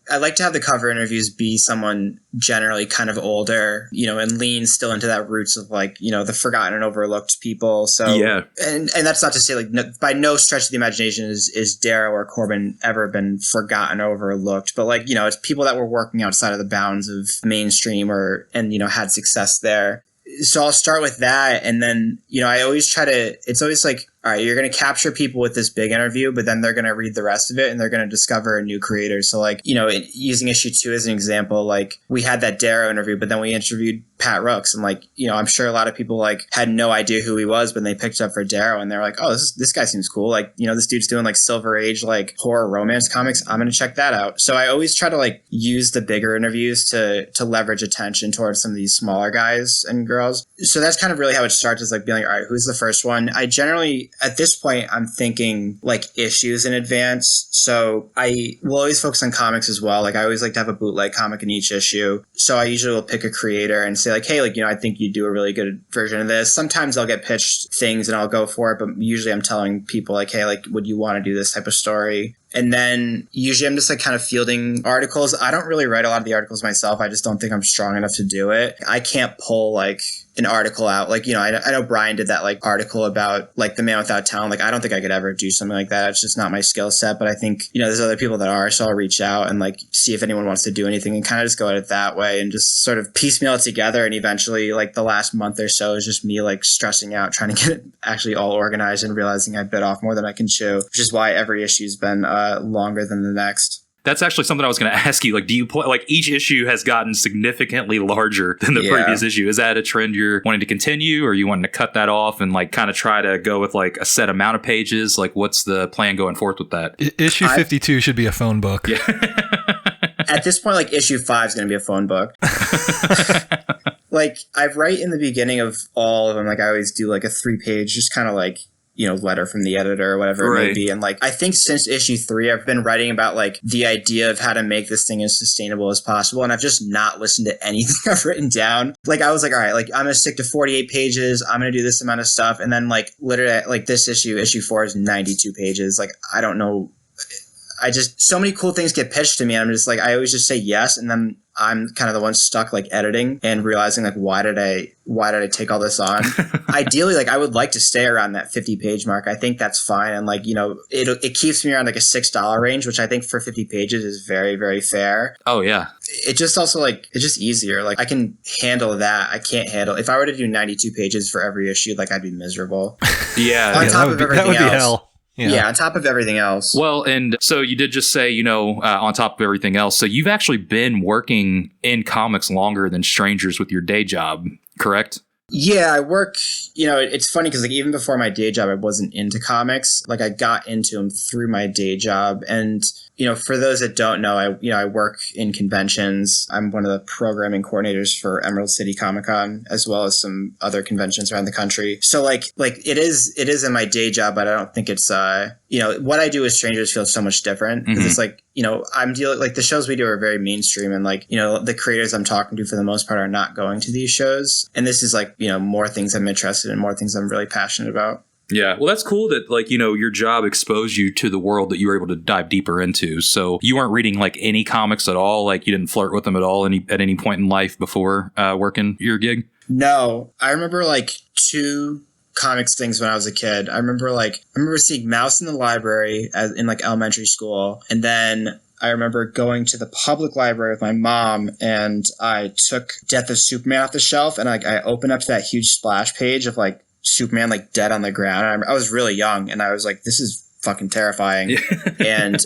I like to have the cover interviews be someone generally kind of older, and lean still into that roots of like, the forgotten and overlooked people. So, yeah. And that's not to say like by no stretch of the imagination is Darrow or Corbin ever been forgotten or overlooked, but like, it's people that were working outside of the bounds of mainstream and had success there. So I'll start with that. And then, I always try to, it's always like, all right, you're going to capture people with this big interview, but then they're going to read the rest of it and they're going to discover a new creator. So like, using issue 2 as an example, like we had that Darrow interview, but then we interviewed Pat Rooks, and like, I'm sure a lot of people like had no idea who he was when they picked up for Darrow, and they're like, oh, this guy seems cool. Like, this dude's doing like Silver Age, like horror romance comics. I'm going to check that out. So I always try to like use the bigger interviews to leverage attention towards some of these smaller guys and girls. So that's kind of really how it starts, is like being like, all right, who's the first one? I generally, at this point, I'm thinking like issues in advance. So I will always focus on comics as well. Like I always like to have a bootleg comic in each issue. So I usually will pick a creator and say like, hey, like, I think you do a really good version of this. Sometimes I'll get pitched things and I'll go for it. But usually I'm telling people like, hey, like, would you want to do this type of story? And then usually I'm just like kind of fielding articles. I don't really write a lot of the articles myself. I just don't think I'm strong enough to do it. I can't pull like an article out. Like, I know Brian did that like article about like the Man Without Talent. Like, I don't think I could ever do something like that. It's just not my skill set. But I think, there's other people that are, so I'll reach out and like see if anyone wants to do anything and kind of just go at it that way and just sort of piecemeal it together. And eventually like the last month or so is just me like stressing out, trying to get it actually all organized and realizing I bit off more than I can chew, which is why every issue's been longer than the next. That's actually something I was going to ask you. Like, do you like each issue has gotten significantly larger than the previous issue? Is that a trend you're wanting to continue, or you wanting to cut that off and like kind of try to go with like a set amount of pages? Like, what's the plan going forth with that? Issue 52 should be a phone book. Yeah. At this point, like issue 5 is going to be a phone book. Like, I write in the beginning of all of them. Like, I always do like a 3-page, just kind of like, letter from the editor or whatever it may be. And like, I think since issue 3, I've been writing about like the idea of how to make this thing as sustainable as possible. And I've just not listened to anything I've written down. Like, I was like, all right, like I'm going to stick to 48 pages. I'm going to do this amount of stuff. And then like literally like this issue 4 is 92 pages. Like, I don't know. So many cool things get pitched to me. And I'm just like, I always just say yes. And then I'm kind of the one stuck like editing and realizing like, why did I take all this on? Ideally, like I would like to stay around that 50-page mark. I think that's fine. And like, it keeps me around like a $6 range, which I think for 50 pages is very, very fair. Oh yeah. It just also like, it's just easier. Like I can handle that. I can't handle, if I were to do 92 pages for every issue, like I'd be miserable. Yeah. On top of everything that would else. Be hell. Yeah, on top of everything else. Well, and so you did just say, on top of everything else. So you've actually been working in comics longer than Strangers with your day job, correct? Yeah, I work, it's funny because like even before my day job, I wasn't into comics. Like I got into them through my day job. And, for those that don't know, I work in conventions. I'm one of the programming coordinators for Emerald City Comic-Con, as well as some other conventions around the country. So like it is in my day job, but I don't think it's, what I do with Strangers feels so much different. Because it's like, I'm dealing, like the shows we do are very mainstream and like, the creators I'm talking to for the most part are not going to these shows. And this is like, more things I'm interested in, more things I'm really passionate about. Yeah, well, that's cool that, like, your job exposed you to the world that you were able to dive deeper into. So you weren't reading, like, any comics at all? Like, you didn't flirt with them at all at any point in life before working your gig? No. I remember, like, 2 comics things when I was a kid. I remember seeing Mouse in the library in, like, elementary school. And then I remember going to the public library with my mom, and I took Death of Superman off the shelf, and I opened up to that huge splash page of, like, Superman like dead on the ground. I was really young and I was like, this is fucking terrifying. And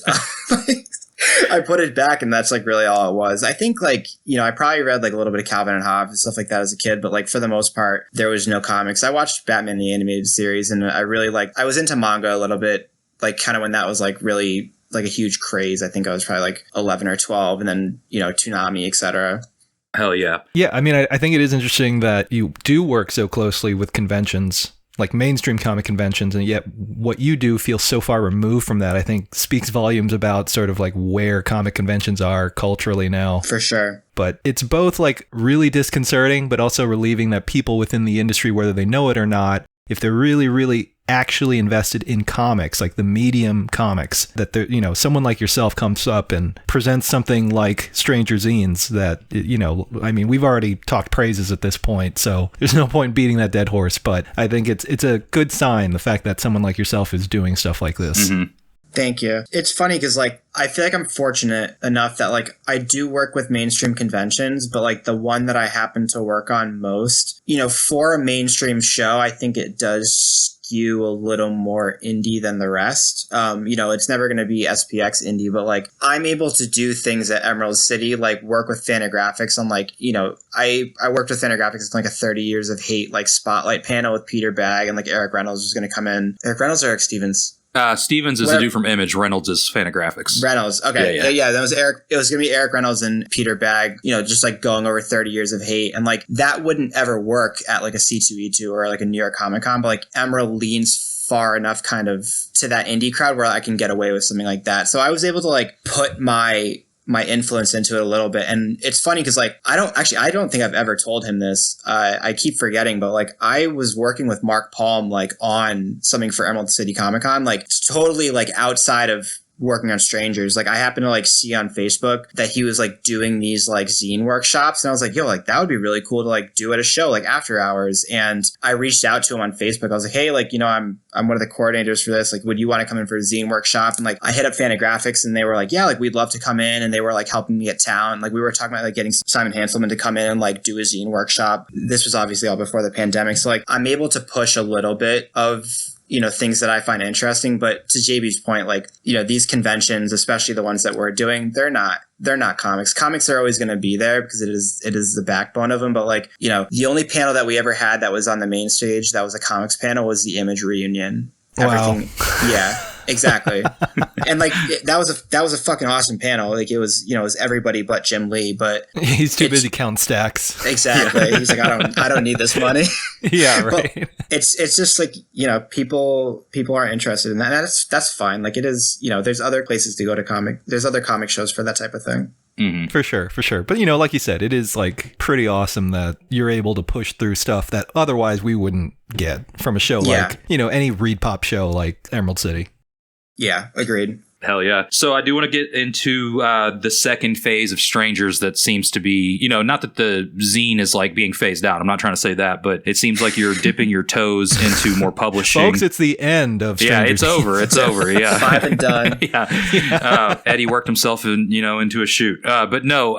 I put it back and that's like really all it was. I think like, I probably read like a little bit of Calvin and Hobbes and stuff like that as a kid, but like for the most part, there was no comics. I watched Batman the Animated Series and I really I was into manga a little bit, like kind of when that was like really like a huge craze. I think I was probably like 11 or 12 and then, Toonami, etc. Hell yeah. Yeah, I mean, I think it is interesting that you do work so closely with conventions, like mainstream comic conventions, and yet what you do feels so far removed from that. I think speaks volumes about sort of like where comic conventions are culturally now. For sure. But it's both like really disconcerting, but also relieving that people within the industry, whether they know it or not, if they're really, really actually invested in comics, like the medium comics, that they're, someone like yourself comes up and presents something like Stranger Zines that, I mean, we've already talked praises at this point, so there's no point beating that dead horse, but I think it's a good sign, the fact that someone like yourself is doing stuff like this. Mm-hmm. Thank you. It's funny because like I feel like I'm fortunate enough that like I do work with mainstream conventions, but like the one that I happen to work on most, for a mainstream show, I think it does skew a little more indie than the rest. It's never going to be SPX indie, but like I'm able to do things at Emerald City, like work with Fantagraphics on like, I worked with Fantagraphics on like a 30 Years of Hate like spotlight panel with Peter Bagg and like Eric Reynolds was going to come in. Eric Reynolds or Eric Stevens? Stevens is the dude from Image. Reynolds is Fantagraphics. Reynolds. Okay. Yeah. That was Eric. It was going to be Eric Reynolds and Peter Bagg, just like going over 30 Years of Hate. And like that wouldn't ever work at like a C2E2 or like a New York Comic Con. But like Emerald leans far enough kind of to that indie crowd where I can get away with something like that. So I was able to like put my influence into it a little bit. And it's funny because like, I don't think I've ever told him this. I keep forgetting, but like I was working with Mark Palm, like on something for Emerald City Comic Con, like totally like outside of working on Strangers, like I happened to like see on Facebook that he was like doing these like zine workshops, and I was like, yo, like that would be really cool to like do at a show like after hours. And I reached out to him on Facebook. I was like, hey, like, you know, I'm one of the coordinators for this, like would you want to come in for a zine workshop? And like I hit up Fantagraphics and they were like, yeah, like we'd love to come in, and they were like helping me get talent. Like we were talking about like getting Simon Hanselman to come in and like do a zine workshop. This was obviously all before the pandemic, so like I'm able to push a little bit of, you know, things that I find interesting. But to JB's point, like, you know, these conventions, especially the ones that we're doing, they're not comics. Comics are always going to be there because it is the backbone of them. But like, you know, the only panel that we ever had that was on the main stage that was a comics panel was the Image reunion. Wow. Yeah, exactly. And like that was a fucking awesome panel. Like it was, you know, it was everybody but Jim Lee, but he's too busy counting stacks. Exactly. He's like, I don't need this money. Yeah, right. But it's just like, you know, people aren't interested in that. And that's fine. Like it is, you know, there's other places to go to there's other comic shows for that type of thing. Mm-hmm. For sure. But, you know, like you said, it is like pretty awesome that you're able to push through stuff that otherwise we wouldn't get from a show like, you know, any Reed Pop show like Emerald City. Yeah, agreed. Hell yeah. So I do want to get into the second phase of Strangers that seems to be, you know, not that the zine is like being phased out. I'm not trying to say that, but it seems like you're dipping your toes into more publishing. Folks, it's the end of Strangers. Yeah, it's over. It's over. Yeah. 5 and done. Yeah. Eddie worked himself into a shoot. But no,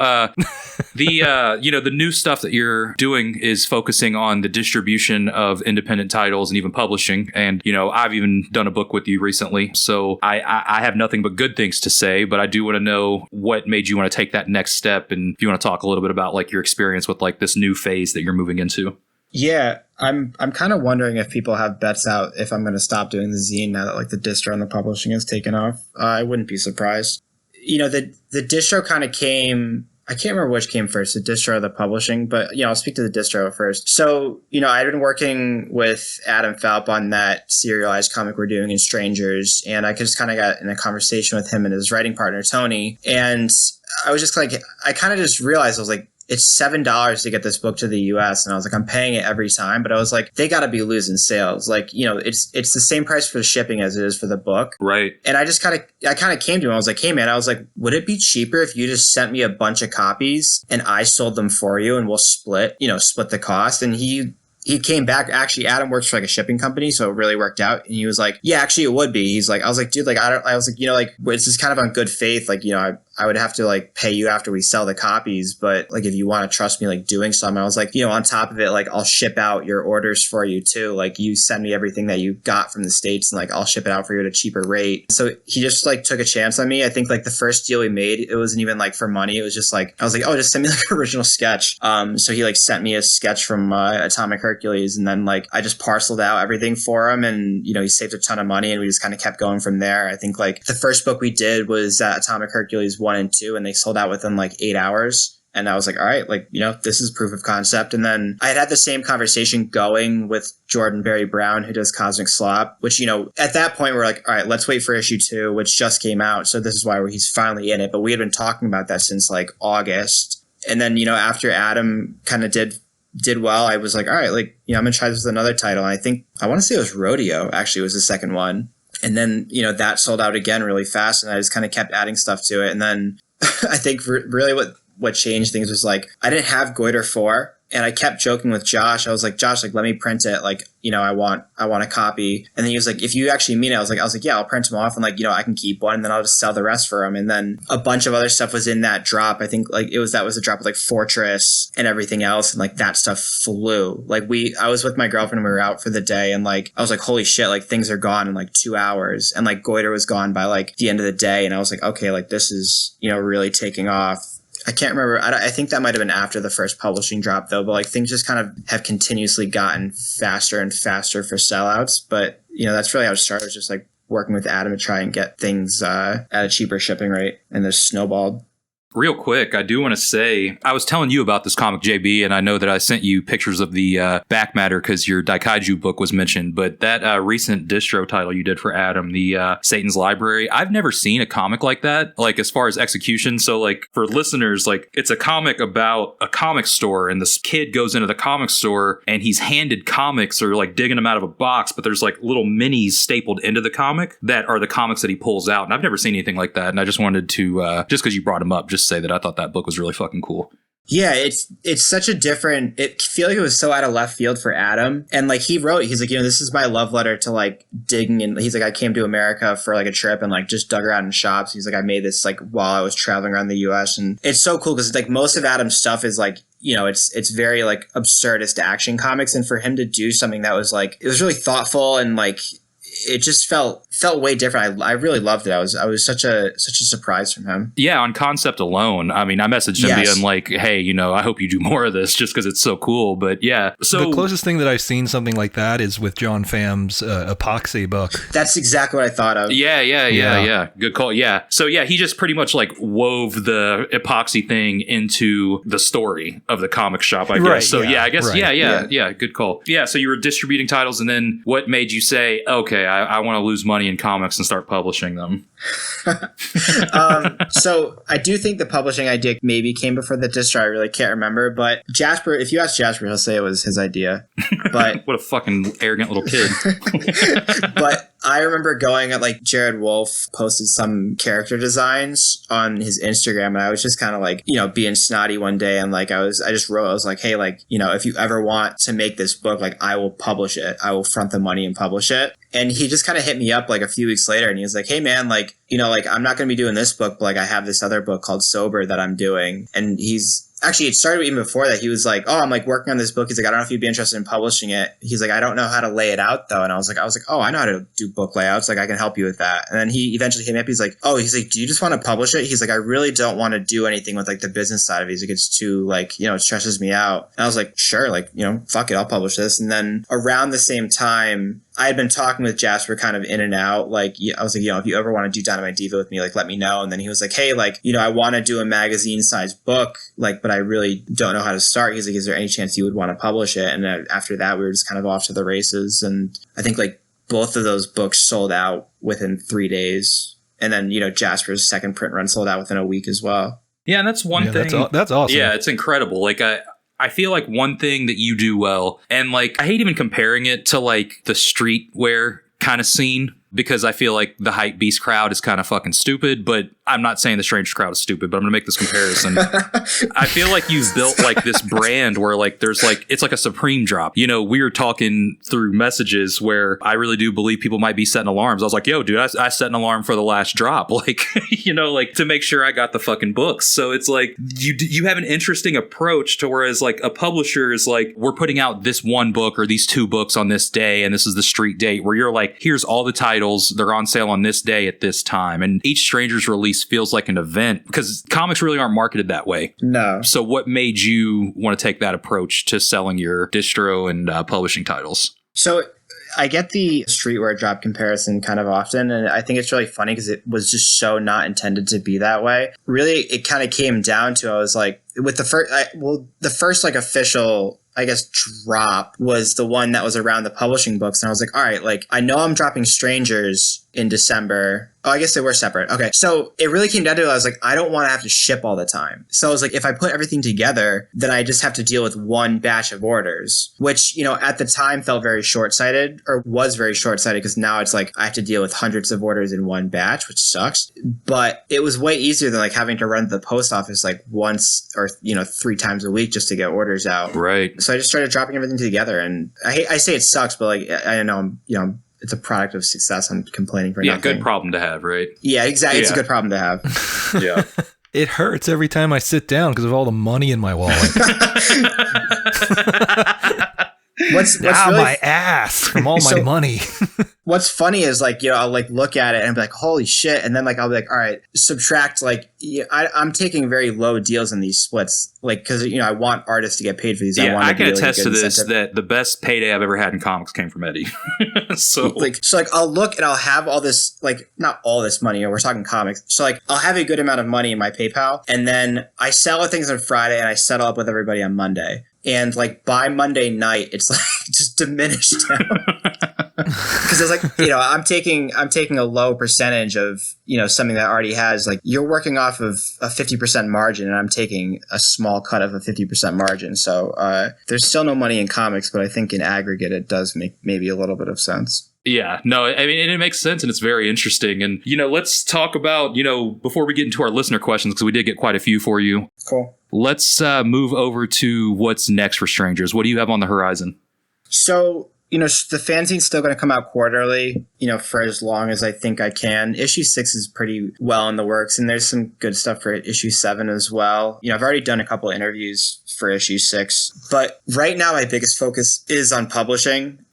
the new stuff that you're doing is focusing on the distribution of independent titles and even publishing. And, you know, I've even done a book with you recently. So I have nothing but good things to say, but I do want to know what made you want to take that next step, and if you want to talk a little bit about like your experience with like this new phase that you're moving into. Yeah, I'm kind of wondering if people have bets out if I'm going to stop doing the zine now that like the distro and the publishing has taken off. I wouldn't be surprised. You know, the distro kind of came. I can't remember which came first, the distro or the publishing, but, you know, I'll speak to the distro first. So, you know, I'd been working with Adam Falp on that serialized comic we're doing in Strangers, and I just kind of got in a conversation with him and his writing partner, Tony, and I was just like, I kind of just realized, I was like, it's $7 to get this book to the US. And I was like, I'm paying it every time. But I was like, they got to be losing sales. Like, you know, it's the same price for the shipping as it is for the book. Right. And I kind of came to him. I was like, hey, man, I was like, would it be cheaper if you just sent me a bunch of copies and I sold them for you and we'll split the cost? And he came back. Actually, Adam works for like a shipping company, so it really worked out. And he was like, yeah, actually it would be. He's like, I was like, dude, like, I was like, you know, like, it's just kind of on good faith. Like, you know, I would have to like pay you after we sell the copies, but like if you want to trust me like doing something, I was like, you know, on top of it, like I'll ship out your orders for you too. Like you send me everything that you got from the States and like I'll ship it out for you at a cheaper rate. So he just like took a chance on me. I think like the first deal we made, it wasn't even like for money. It was just like, I was like, oh, just send me like an original sketch. So he like sent me a sketch from Atomic Hercules, and then like I just parceled out everything for him, and you know, he saved a ton of money, and we just kind of kept going from there. I think like the first book we did was Atomic Hercules 1 and 2, and they sold out within like 8 hours. And I was like, all right, like, you know, this is proof of concept. And then I had the same conversation going with Jordan Barry Brown, who does Cosmic Slop, which, you know, at that point we're like, all right, let's wait for issue 2, which just came out. So this is why he's finally in it. But we had been talking about that since like August. And then, you know, after Adam kind of did well, I was like, all right, like, you know, I'm going to try this with another title. And I want to say it was Rodeo, actually, was the second one. And then, you know, that sold out again really fast. And I just kind of kept adding stuff to it. And then I think really what changed things was like, I didn't have Goiter 4, and I kept joking with Josh. I was like, Josh, like, let me print it. Like, you know, I want a copy. And then he was like, if you actually mean it, I was like, yeah, I'll print them off, and like, you know, I can keep one, and then I'll just sell the rest for them. And then a bunch of other stuff was in that drop. I think like that was a drop with like Fortress and everything else. And like that stuff flew. Like I was with my girlfriend and we were out for the day, and like, I was like, holy shit, like things are gone in like 2 hours. And like Goiter was gone by like the end of the day. And I was like, okay, like this is, you know, really taking off. I can't remember. I think that might have been after the first publishing drop, though. But like things just kind of have continuously gotten faster and faster for sellouts. But you know, that's really how it started. It was just like working with Adam to try and get things at a cheaper shipping rate, and this snowballed. Real quick, I do want to say, I was telling you about this comic, JB, and I know that I sent you pictures of the back matter because your Daikaiju book was mentioned, but that recent distro title you did for Adam, the Satan's Library, I've never seen a comic like that, like as far as execution. So like for listeners, like it's a comic about a comic store, and this kid goes into the comic store and he's handed comics or like digging them out of a box, but there's like little minis stapled into the comic that are the comics that he pulls out. And I've never seen anything like that. And I just wanted to, just because you brought him up, just say that I thought that book was really fucking cool. Yeah, it's such a different, it feel like it was so out of left field for Adam. And like he's like, this is my love letter to like digging in. He's like, I came to America for like a trip and like just dug around in shops. He's like, I made this like while I was traveling around the US. And it's so cool because like most of Adam's stuff is like, it's very like absurdist action comics. And for him to do something that was like, it was really thoughtful and like, it just felt way different. I really loved it. I was such a surprise from him. Yeah, on concept alone. I mean, I messaged him being like, hey, I hope you do more of this just because it's so cool. But yeah. So the closest thing that I've seen something like that is with John Pham's Epoxy book. That's exactly what I thought of. Yeah. Good call. Yeah. So yeah, he just pretty much like wove the epoxy thing into the story of the comic shop, I guess. Right, so yeah, I guess. Right. Yeah. Good call. Yeah. So you were distributing titles, and then what made you say, okay, I want to lose money in comics and start publishing them? So I do think the publishing idea maybe came before the distro. I really can't remember, but Jasper, if you ask Jasper, he'll say it was his idea. But what a fucking arrogant little kid. But I remember going at like Jared Wolf posted some character designs on his Instagram, and I was just kind of like, being snotty one day, and like I just wrote, I was like, hey, like, if you ever want to make this book, like I will publish it. I will front the money and publish it. And he just kind of hit me up like a few weeks later, and he was like, hey man, like, like I'm not going to be doing this book, but like I have this other book called Sober that I'm doing. And actually, it started even before that. He was like, oh, I'm like working on this book. He's like, I don't know if you'd be interested in publishing it. He's like, I don't know how to lay it out though. And I was like, oh, I know how to do book layouts. Like I can help you with that. And then he eventually came up. He's like, do you just want to publish it? He's like, I really don't want to do anything with like the business side of it. He's like, it's too like, it stresses me out. And I was like, sure, like, fuck it, I'll publish this. And then around the same time, I had been talking with Jasper kind of in and out. Like, I was like, if you ever want to do Dynamite Diva with me, like, let me know. And then he was like, hey, like, I want to do a magazine sized book, like, but I really don't know how to start. He's like, is there any chance you would want to publish it? And then after that, we were just kind of off to the races. And I think like both of those books sold out within 3 days. And then, Jasper's second print run sold out within a week as well. Yeah, and that's one thing. That's awesome. Yeah, it's incredible. Like, I feel like one thing that you do well, and like I hate even comparing it to like the streetwear kind of scene, because I feel like the hype beast crowd is kind of fucking stupid, but I'm not saying the Strangers crowd is stupid, but I'm gonna make this comparison. I feel like you've built like this brand where like there's like, it's like a Supreme drop. We were talking through messages where I really do believe people might be setting alarms. I was like, yo, dude, I set an alarm for the last drop, like, like to make sure I got the fucking books. So it's like you have an interesting approach to, whereas like a publisher is like, we're putting out this one book or these 2 books on this day, and this is the street date, where you're like, here's all the titles, they're on sale on this day at this time, and each Strangers release feels like an event, because comics really aren't marketed that way. No. So what made you want to take that approach to selling your distro and publishing titles? So I get the streetwear drop comparison kind of often, and I think it's really funny because it was just so not intended to be that way. Really, it kind of came down to, I was like, with the first like official, I guess, drop was the one that was around the publishing books. And I was like, all right, like, I know I'm dropping Strangers in December. Oh, I guess they were separate. Okay. So it really came down to it. I was like, I don't want to have to ship all the time. So I was like, if I put everything together, then I just have to deal with one batch of orders, which, at the time felt very short-sighted, or was very short-sighted, because now it's like I have to deal with hundreds of orders in one batch, which sucks. But it was way easier than like having to run to the post office like once or, 3 times a week just to get orders out. Right. So I just started dropping everything together, and I say it sucks, but like, I know it's a product of success. I'm complaining for nothing. Yeah, good problem to have, right? Yeah, exactly. Yeah. It's a good problem to have. Yeah. It hurts every time I sit down because of all the money in my wallet. what's really my ass from all my So- money. What's funny is like, you know, I'll like look at it and be like, holy shit. And then like, I'll be like, all right, subtract like, I'm taking very low deals in these splits. Like, cause you know, I want artists to get paid for these. Yeah, want I it can be, like, a attest good to this incentive. that the best payday I've ever had in comics came from Eddie. So I'll look and I'll have all this, like not all this money, we're talking comics. So like I'll have a good amount of money in my PayPal and then I sell things on Friday and I settle up with everybody on Monday. And like by Monday night, it's like just diminished down. Because it's like, you know, I'm taking a low percentage of, you know, something that already has, like, you're working off of a 50% margin and I'm taking a small cut of a 50% margin. So there's still no money in comics, but I think in aggregate it does make maybe a little bit of sense. yeah, no, I mean, and it makes sense and it's very interesting. And, you know, let's talk about, you know, before we get into our listener questions, because we did get quite a few for you. Cool. Let's move over to what's next for Strangers. What do you have on the horizon? So, you know, the fanzine's still going to come out quarterly, you know, for as long as I think I can. Issue 6 is pretty well in the works, and there's some good stuff for issue 7 as well. You know, I've already done a couple of interviews for issue 6, but right now my biggest focus is on publishing.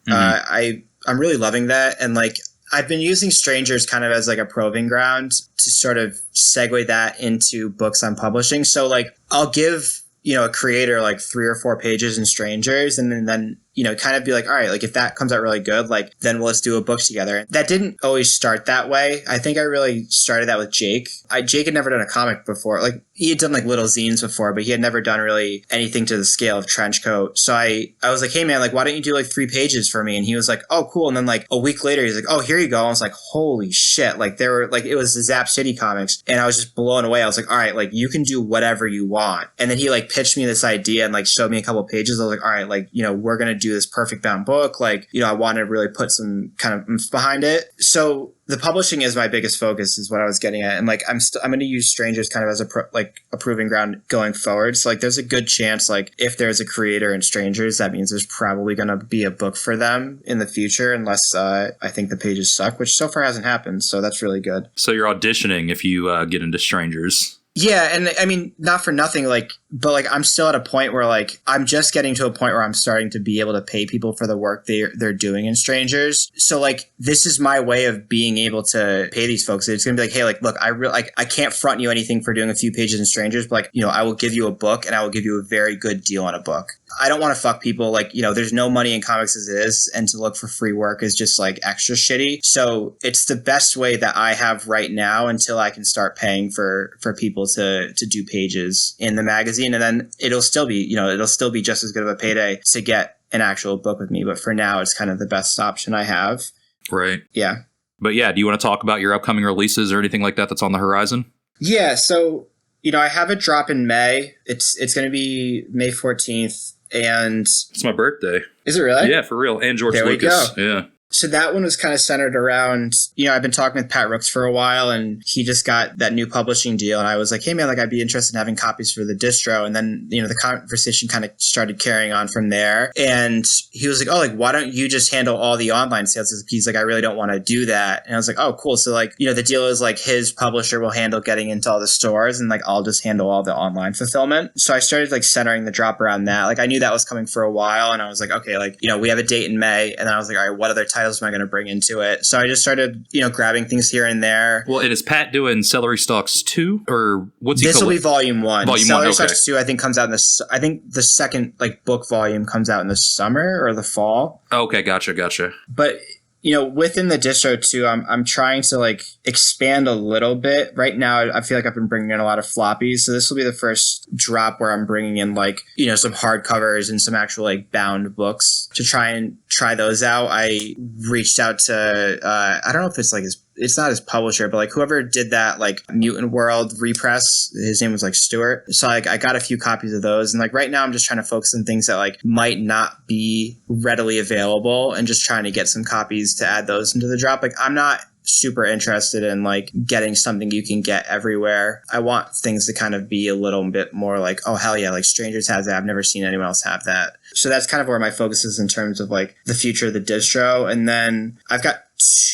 I'm really loving that, and like I've been using Strangers kind of as like a proving ground to sort of segue that into books I'm publishing. So like I'll give, you know, a creator like 3 or 4 pages in Strangers and then you know, kind of be like, all right, like if that comes out really good, like then let's do a book together. That didn't always start that way. I think I really started that with Jake. Jake had never done a comic before. Like he had done like little zines before, but he had never done really anything to the scale of Trenchcoat. So I was like, hey man, like why don't you do like 3 pages for me? And he was like, oh cool. And then like a week later, he's like, oh, here you go. I was like, holy shit. Like there were like, it was the Zap City comics. And I was just blown away. I was like, all right, like you can do whatever you want. And then he like pitched me this idea and like showed me a couple of pages. I was like, all right, like, you know, we're going to do this perfect bound book. Like, you know, I wanted to really put some kind of oomph behind it. So the publishing is my biggest focus is what I was getting at. And like, I'm going to use Strangers kind of as a proving ground going forward. So like, there's a good chance, like if there's a creator in Strangers, that means there's probably going to be a book for them in the future, unless I think the pages suck, which so far hasn't happened. So that's really good. So you're auditioning if you get into Strangers. Yeah, and I mean, not for nothing, like, but like, I'm still at a point where like, I'm just getting to a point where I'm starting to be able to pay people for the work they're doing in Strangers. So like, this is my way of being able to pay these folks. It's gonna be like, hey, like, look, I can't front you anything for doing a few pages in Strangers, but like, you know, I will give you a book and I will give you a very good deal on a book. I don't want to fuck people. Like, you know, there's no money in comics as it is, and to look for free work is just like extra shitty. So it's the best way that I have right now until I can start paying for people to do pages in the magazine. And then it'll still be just as good of a payday to get an actual book with me. But for now, it's kind of the best option I have. Right. Yeah. But yeah, do you want to talk about your upcoming releases or anything like that that's on the horizon? Yeah. So, you know, I have a drop in May. It's going to be May 14th. And it's my birthday. Is it really? Yeah, for real. And George Lucas. Yeah. So that one was kind of centered around, you know, I've been talking with Pat Rooks for a while and he just got that new publishing deal. And I was like, hey man, like I'd be interested in having copies for the distro. And then, you know, the conversation kind of started carrying on from there. And he was like, oh, like, why don't you just handle all the online sales? He's like, I really don't want to do that. And I was like, oh, cool. So like, you know, the deal is like his publisher will handle getting into all the stores and like, I'll just handle all the online fulfillment. So I started like centering the drop around that. Like I knew that was coming for a while and I was like, okay, like, you know, we have a date in May. And then I was like, all right, what other titles am I going to bring into it? So I just started, you know, grabbing things here and there. Well, and is Pat doing Celery Stalks 2 or what's he? This will be volume 1. Volume Celery 1, okay. Stalks 2 I think comes out I think the second like book volume comes out in the summer or the fall. Okay, gotcha. But you know, within the distro too, I'm trying to like expand a little bit. Right now, I feel like I've been bringing in a lot of floppies. So this will be the first drop where I'm bringing in like, you know, some hardcovers and some actual like bound books to try those out. I reached out to, I don't know if it's like it's not his publisher, but like whoever did that, like Mutant World repress, his name was like Stuart. So like I got a few copies of those. And like right now I'm just trying to focus on things that like might not be readily available and just trying to get some copies to add those into the drop. Like I'm not super interested in like getting something you can get everywhere. I want things to kind of be a little bit more like, oh hell yeah, like Strangers has that. I've never seen anyone else have that. So that's kind of where my focus is in terms of like the future of the distro. And then I've got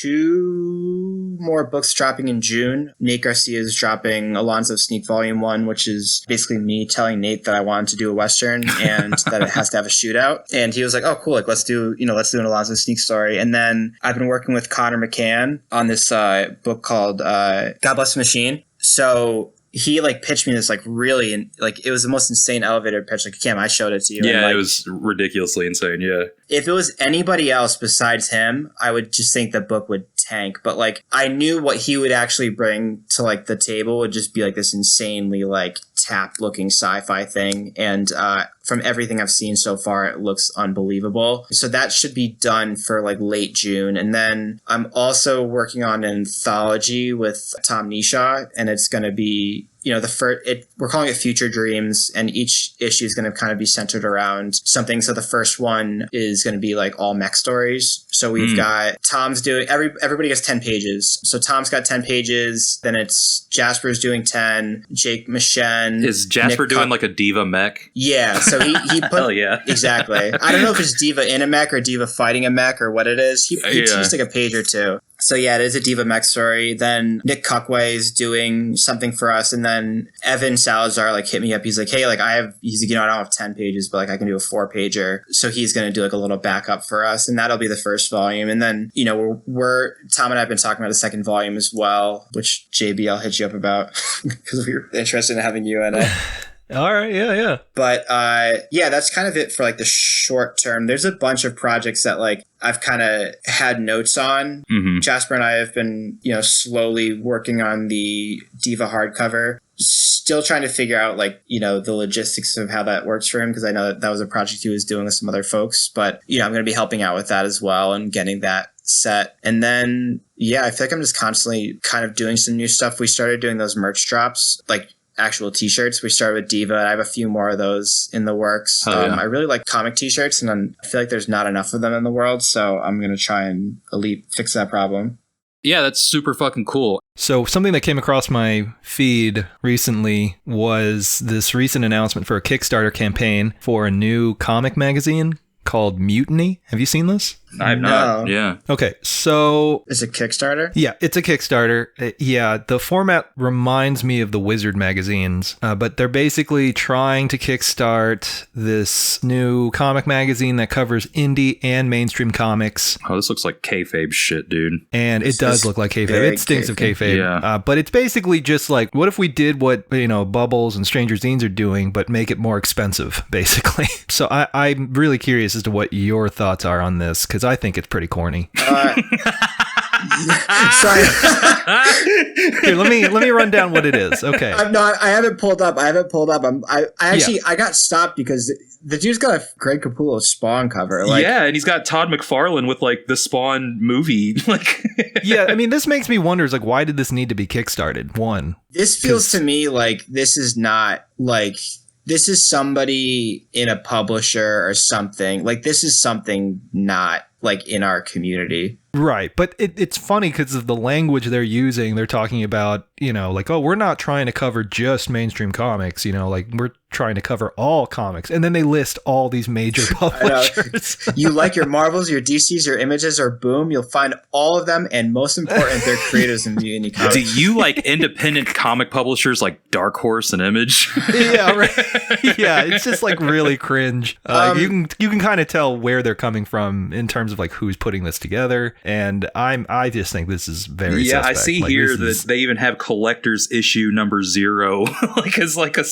2 more books dropping in June. Nate Garcia is dropping Alonzo Sneak Volume 1, which is basically me telling Nate that I wanted to do a Western and that it has to have a shootout. And he was like, oh, cool. Like, let's do an Alonzo Sneak story. And then I've been working with Connor McCann on this book called God Bless the Machine. So he like pitched me this like really, like it was the most insane elevator pitch. Like, Cam, I showed it to you. Yeah, and, like, it was ridiculously insane. Yeah. If it was anybody else besides him, I would just think the book would tank. But like, I knew what he would actually bring to like the table would just be like this insanely like tapped looking sci-fi thing. And from everything I've seen so far, it looks unbelievable. So that should be done for like late June. And then I'm also working on an anthology with Tom Nisha, and it's going to be, you know, we're calling it Future Dreams, and each issue is going to kind of be centered around something. So the first one is going to be like all mech stories. So we've got Tom's doing, everybody gets 10 pages. So Tom's got 10 pages. Then it's Jasper's doing 10, Jake Machen. Is Jasper doing like a diva mech? Yeah. So he put, hell yeah. Exactly. I don't know if it's diva in a mech or diva fighting a mech or what it is. He teased like a page or two. So yeah, it is a diva mech story. Then Nick Cuckway is doing something for us, and then Evan Salazar like hit me up. He's like, hey, like he's like, you know, I don't have 10 pages, but like I can do a 4-pager. So he's gonna do like a little backup for us, and that'll be the first volume. And then, you know, we're Tom and I have been talking about the second volume as well, which JB I'll hit you up about because we were interested in having you in it. All right, yeah. But yeah, that's kind of it for like the short term. There's a bunch of projects that like I've kind of had notes on. Mm-hmm. Jasper and I have been, you know, slowly working on the Diva hardcover. Still trying to figure out like, you know, the logistics of how that works for him, because I know that was a project he was doing with some other folks. But, you know, I'm going to be helping out with that as well and getting that set. And then, yeah, I feel like I'm just constantly kind of doing some new stuff. We started doing those merch drops, like actual t-shirts. We started with Diva. I have a few more of those in the works. I really like comic t-shirts, and I feel like there's not enough of them in the world, so I'm going to try and fix that problem. Yeah, that's super fucking cool. So something that came across my feed recently was this recent announcement for a Kickstarter campaign for a new comic magazine called Mutiny. Have you seen this? I have not. Yeah. Okay, so is it Kickstarter? Yeah, it's a Kickstarter. Yeah, the format reminds me of the Wizard magazines, but they're basically trying to kickstart this new comic magazine that covers indie and mainstream comics. Oh, this looks like kayfabe shit, dude. And it does look like kayfabe. It stinks of kayfabe. Yeah. But it's basically just like, what if we did what, you know, Bubbles and Stranger Zines are doing, but make it more expensive, basically. So I'm really curious as to what your thoughts are on this, because I think it's pretty corny. Sorry. Here, let me run down what it is. Okay. I haven't pulled up. I got stopped because the dude's got a Greg Capullo Spawn cover. Like, yeah, and he's got Todd McFarlane with like the Spawn movie. Like, yeah, I mean, this makes me wonder, is like, why did this need to be kickstarted? One, this feels to me like this is not like. This is somebody in a publisher or something. Like, this is something not like in our community. Right. But it's funny because of the language they're using. They're talking about, you know, like, oh, we're not trying to cover just mainstream comics, you know, like we're trying to cover all comics. And then they list all these major publishers. You like your Marvels, your DCs, your Images, or Boom, you'll find all of them. And most important, they're creators in the indie comics. Do you like independent comic publishers like Dark Horse and Image? Yeah, right. Yeah, it's just like really cringe. You can kind of tell where they're coming from in terms of like who's putting this together. And I just think this is very suspect. I see like, here that they even have collector's issue number 0 like as like a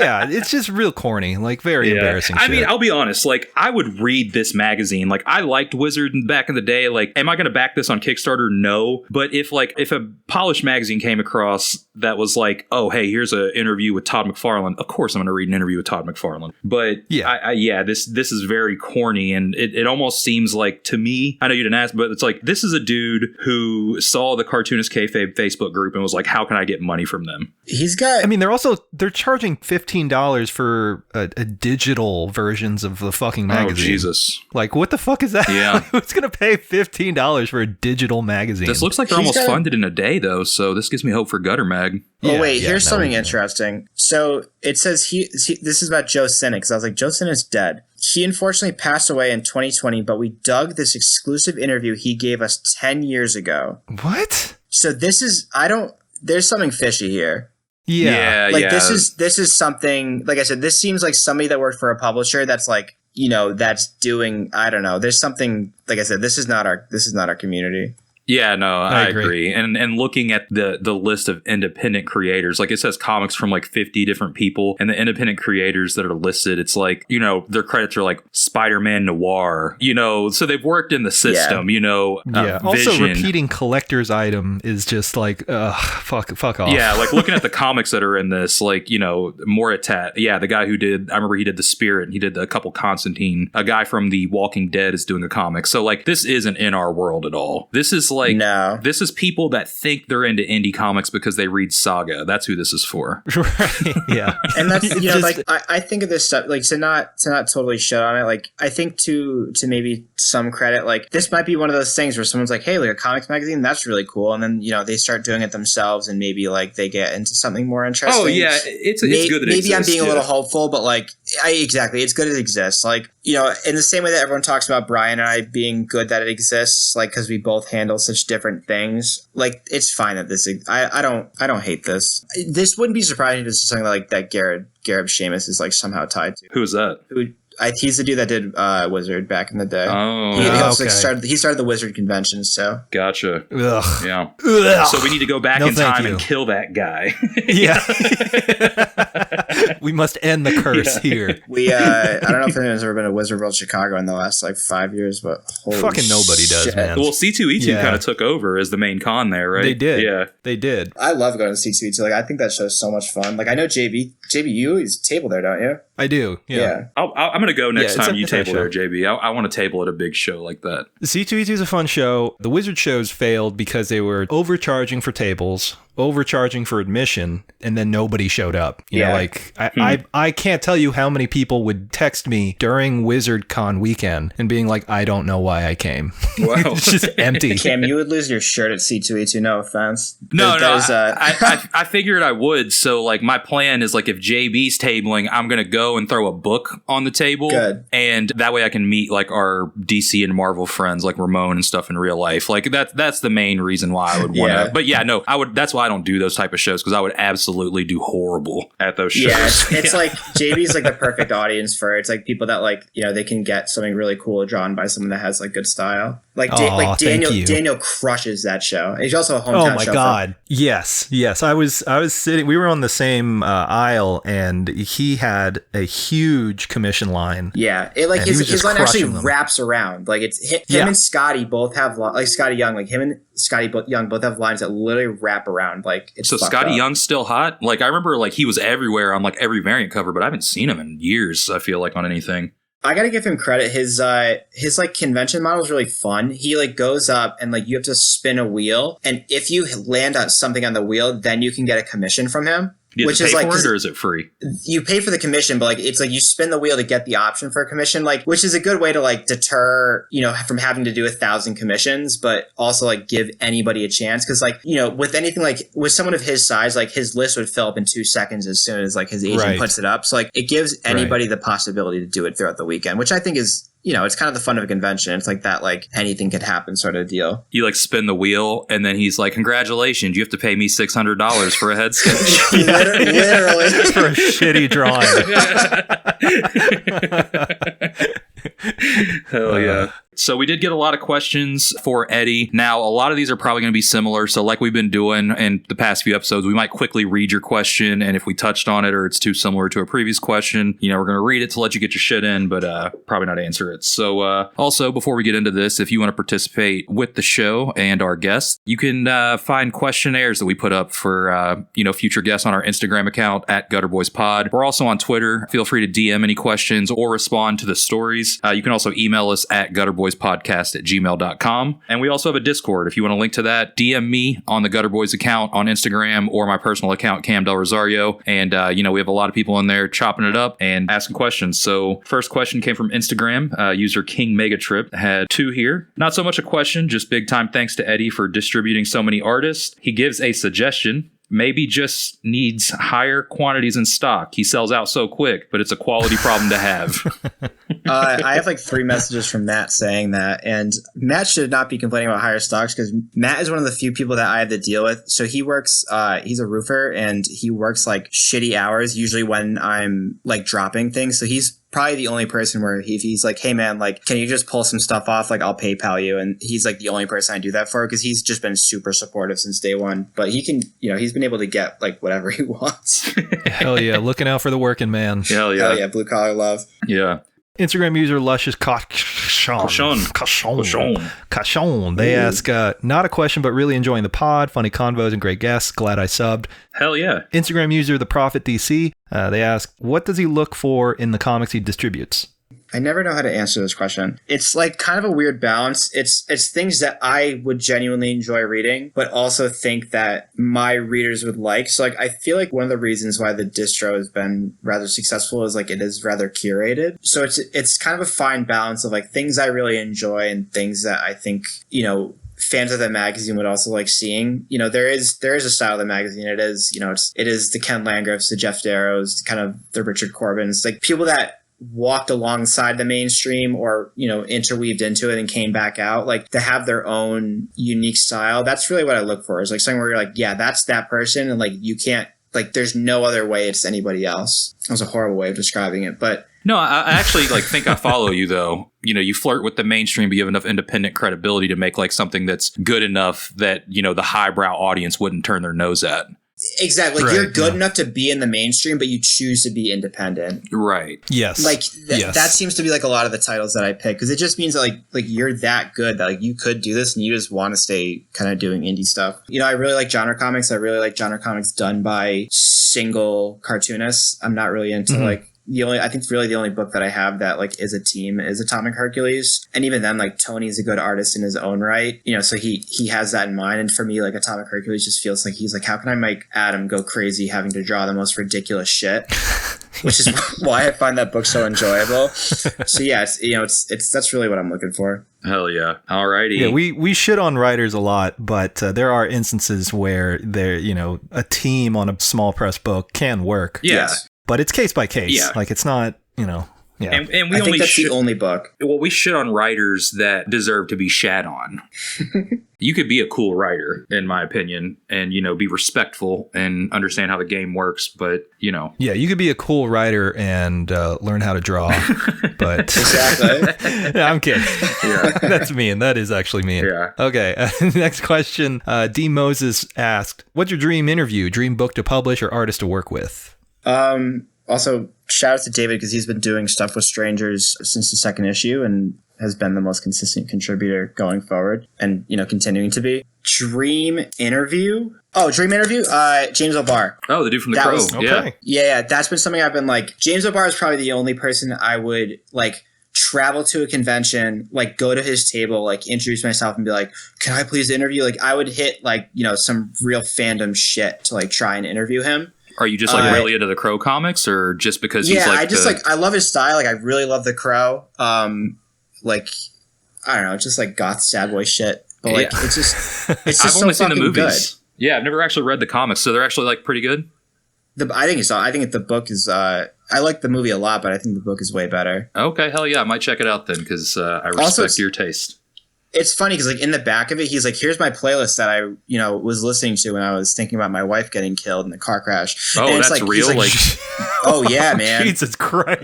yeah, it's just real corny, like very embarrassing shit. I mean, I'll be honest, like I would read this magazine. Like I liked Wizard back in the day. Like, am I going to back this on Kickstarter? No. But if a polished magazine came across that was like, oh, hey, here's an interview with Todd McFarlane, of course I'm going to read an interview with Todd McFarlane. But yeah, this is very corny, and it almost seems like, to me, I know you didn't ask, but it's like, this is a dude who saw the Cartoonist Kayfabe Facebook group and was like, how can I get money from them? He's got... I mean, they're charging $15 $15 for a digital versions of the fucking magazine. Oh, Jesus. Like, what the fuck is that? Yeah. Who's going to pay $15 for a digital magazine? This looks like they're almost funded in a day, though, so this gives me hope for Gutter Mag. Oh, wait, here's something interesting. So it says this is about Joe Sinnott, because I was like, Joe Sinnott's dead. He unfortunately passed away in 2020, but we dug this exclusive interview he gave us 10 years ago. What? So this is, there's something fishy here. Yeah. This is something, like I said, this seems like somebody that worked for a publisher that's like, that's doing, I don't know. There's something, like I said, this is not our community. Yeah, no, I agree. And looking at the list of independent creators, like it says comics from like 50 different people, and the independent creators that are listed, it's like, their credits are like Spider-Man Noir, so they've worked in the system, Also, Vision. repeating collector's item is just like, fuck off. Yeah, like looking at the comics that are in this, like, Moritat, the guy who did, I remember he did The Spirit, and he did a couple Constantine, a guy from The Walking Dead is doing a comic. So like, this isn't in our world at all. This is like, no. This is people that think they're into indie comics because they read Saga. That's who this is for. Right. Yeah. And that's, like, I think of this stuff, like, to not totally shit on it. Like, I think to maybe some credit, like, this might be one of those things where someone's like, hey, like a comics magazine, that's really cool. And then, they start doing it themselves, and maybe like they get into something more interesting. Oh yeah. It's good that it maybe exists, I'm being a little hopeful, but like, it's good it exists. Like, in the same way that everyone talks about Brian and I being good that it exists, like, because we both handle such different things, like, it's fine that this, I don't hate this. This wouldn't be surprising if this is something like that Gareb Shamus is like somehow tied to. Who is that? He's the dude that did Wizard back in the day. Oh, he also started the Wizard convention. So gotcha. Ugh. Yeah. Ugh. So we need to go back in time and kill that guy. Yeah. We must end the curse here. I don't know if anyone's ever been to Wizard World Chicago in the last like 5 years, but holy fucking nobody does, man. Well, C2E2 kind of took over as the main con there, right? They did. Yeah, they did. I love going to C2E2. Like, I think that show's so much fun. Like, I know JB, you is table there, don't you? I do. Yeah. I'm gonna go next time you table there, JB. I want to table at a big show like that. C2E2 is a fun show. The Wizard shows failed because they were overcharging for tables, overcharging for admission, and then nobody showed up. You know, like I can't tell you how many people would text me during Wizard Con weekend and being like, I don't know why I came. Wow. It's just empty. Cam, you would lose your shirt at C2E2. No offense. I figured I would. So like my plan is like if JB's tabling, I'm gonna go and throw a book on the table. Good. And that way I can meet like our DC and Marvel friends like Ramon and stuff in real life. Like that's the main reason why I would want to. But yeah, no, I would. That's why I don't do those type of shows, because I would absolutely do horrible at those shows. Yeah, it's like JB's like the perfect audience for it. It's like people that like, they can get something really cool drawn by someone that has like good style. Like, Daniel crushes that show. He's also a hometown show. Oh my god. Yes. I was sitting, we were on the same aisle, and he had a huge commission line. Yeah. His line actually wraps around. Like, it's him and Scotty both have, like Scotty Young, like him and Scotty Young both have lines that literally wrap around. Like, it's so Scotty Young's still hot? Like, I remember like he was everywhere on like every variant cover, but I haven't seen him in years, I feel like, on anything. I gotta give him credit. His like convention model is really fun. He like goes up and like you have to spin a wheel, and if you land on something on the wheel, then you can get a commission from him. Which is like, for it, or is it free? You pay for the commission, but like it's like you spin the wheel to get the option for a commission, like, which is a good way to like deter, from having to do 1,000 commissions, but also like give anybody a chance. Cause like, with anything, like with someone of his size, like his list would fill up in 2 seconds as soon as like his agent puts it up. So like it gives anybody the possibility to do it throughout the weekend, which I think is, it's kind of the fun of a convention. It's like that, like anything could happen sort of deal. You like spin the wheel, and then he's like, congratulations, you have to pay me $600 for a head sketch. Literally. For a shitty drawing. Hell yeah. So we did get a lot of questions for Eddie. Now, a lot of these are probably going to be similar. So like we've been doing in the past few episodes, we might quickly read your question. And if we touched on it or it's too similar to a previous question, we're going to read it to let you get your shit in, but probably not answer it. So also, before we get into this, if you want to participate with the show and our guests, you can find questionnaires that we put up for, future guests on our Instagram account at GutterBoysPod. We're also on Twitter. Feel free to DM any questions or respond to the stories. You can also email us at gutterboys gutterboyspodcast@gmail.com. And we also have a Discord. If you want to link to that, DM me on the Gutterboys account on Instagram or my personal account, Cam Del Rosario. And, we have a lot of people in there chopping it up and asking questions. So first question came from Instagram. User King Megatrip had 2 here. Not so much a question, just big time thanks to Eddie for distributing so many artists. He gives a suggestion. Maybe just needs higher quantities in stock. He sells out so quick, but it's a quality problem to have. I have like 3 messages from Matt saying that, and Matt should not be complaining about higher stocks because Matt is one of the few people that I have to deal with. So he works, he's a roofer and he works like shitty hours, usually when I'm like dropping things. So he's probably the only person where he's like, hey man, like, can you just pull some stuff off? Like, I'll PayPal you. And he's like the only person I do that for because he's just been super supportive since day one. But he can, he's been able to get like whatever he wants. Hell yeah. Looking out for the working man. Hell yeah. Hell yeah. Blue collar love. Yeah. Instagram user Luscious Cachon. They ask, not a question, but really enjoying the pod. Funny convos and great guests. Glad I subbed. Hell yeah. Instagram user The Prophet DC. They ask, what does he look for in the comics he distributes? I never know how to answer this question. It's like kind of a weird balance. It's things that I would genuinely enjoy reading, but also think that my readers would like. So like, I feel like one of the reasons why the distro has been rather successful is like it is rather curated. So it's kind of a fine balance of like things I really enjoy and things that I think, fans of the magazine would also like seeing. There is a style of the magazine. It is, it is the Ken Landgrafs, the Jeff Darrows, kind of the Richard Corbins, like people that walked alongside the mainstream or, interweaved into it and came back out, like to have their own unique style. That's really what I look for, is like something where you're like, yeah, that's that person. And like, you can't, like, there's no other way it's anybody else. That was a horrible way of describing it, but no, I actually think I follow you though. You flirt with the mainstream, but you have enough independent credibility to make like something that's good enough that, the highbrow audience wouldn't turn their nose at. Exactly. Like, you're good enough to be in the mainstream, but you choose to be independent. Right. Yes. Like that seems to be like a lot of the titles that I pick, because it just means that like you're that good that like you could do this and you just want to stay kind of doing indie stuff. I really like genre comics. I really like genre comics done by single cartoonists. I'm not really into like I think really the only book that I have that like is a team is Atomic Hercules. And even then, like, Tony's a good artist in his own right, so he has that in mind. And for me, like, Atomic Hercules just feels like he's like, how can I make Adam go crazy having to draw the most ridiculous shit? Which is why I find that book so enjoyable. So yeah, it's that's really what I'm looking for. Hell yeah. Alrighty. Yeah, we shit on writers a lot, but there are instances where a team on a small press book can work. Yeah. Yes. But it's case by case. Yeah. Like, it's not, yeah. And we I only think that's the only book. Well, we shit on writers that deserve to be shat on. You could be a cool writer, in my opinion, and, be respectful and understand how the game works, but, Yeah, you could be a cool writer and learn how to draw, but... Exactly. Yeah, I'm kidding. Yeah. That's mean. That is actually mean. Yeah. Okay, next question. D. Moses asked, what's your dream interview, dream book to publish, or artist to work with? Also, shout out to David because he's been doing stuff with Strangers since the second issue and has been the most consistent contributor going forward and, continuing to be. Dream interview? Oh, dream interview? James O'Barr. Oh, the dude from The Crow. Okay. Yeah. That's been something I've been like, James O'Barr is probably the only person I would like travel to a convention, like go to his table, like introduce myself and be like, can I please interview? Like I would hit like, some real fandom shit to like try and interview him. Are you just like really into the Crow comics, or just because he's like? I love his style. Like I really love the Crow. Like I don't know, it's just like goth sad boy shit. But like it's just I've only seen the movies. Good. Yeah, I've never actually read the comics, so they're actually like pretty good. I think the book is. I like the movie a lot, but I think the book is way better. Okay, hell yeah, I might check it out then because I respect your taste. It's funny because like in the back of it, he's like, here's my playlist that I, was listening to when I was thinking about my wife getting killed in the car crash. Oh, and that's like, real? Like, oh yeah, man. Jesus Christ.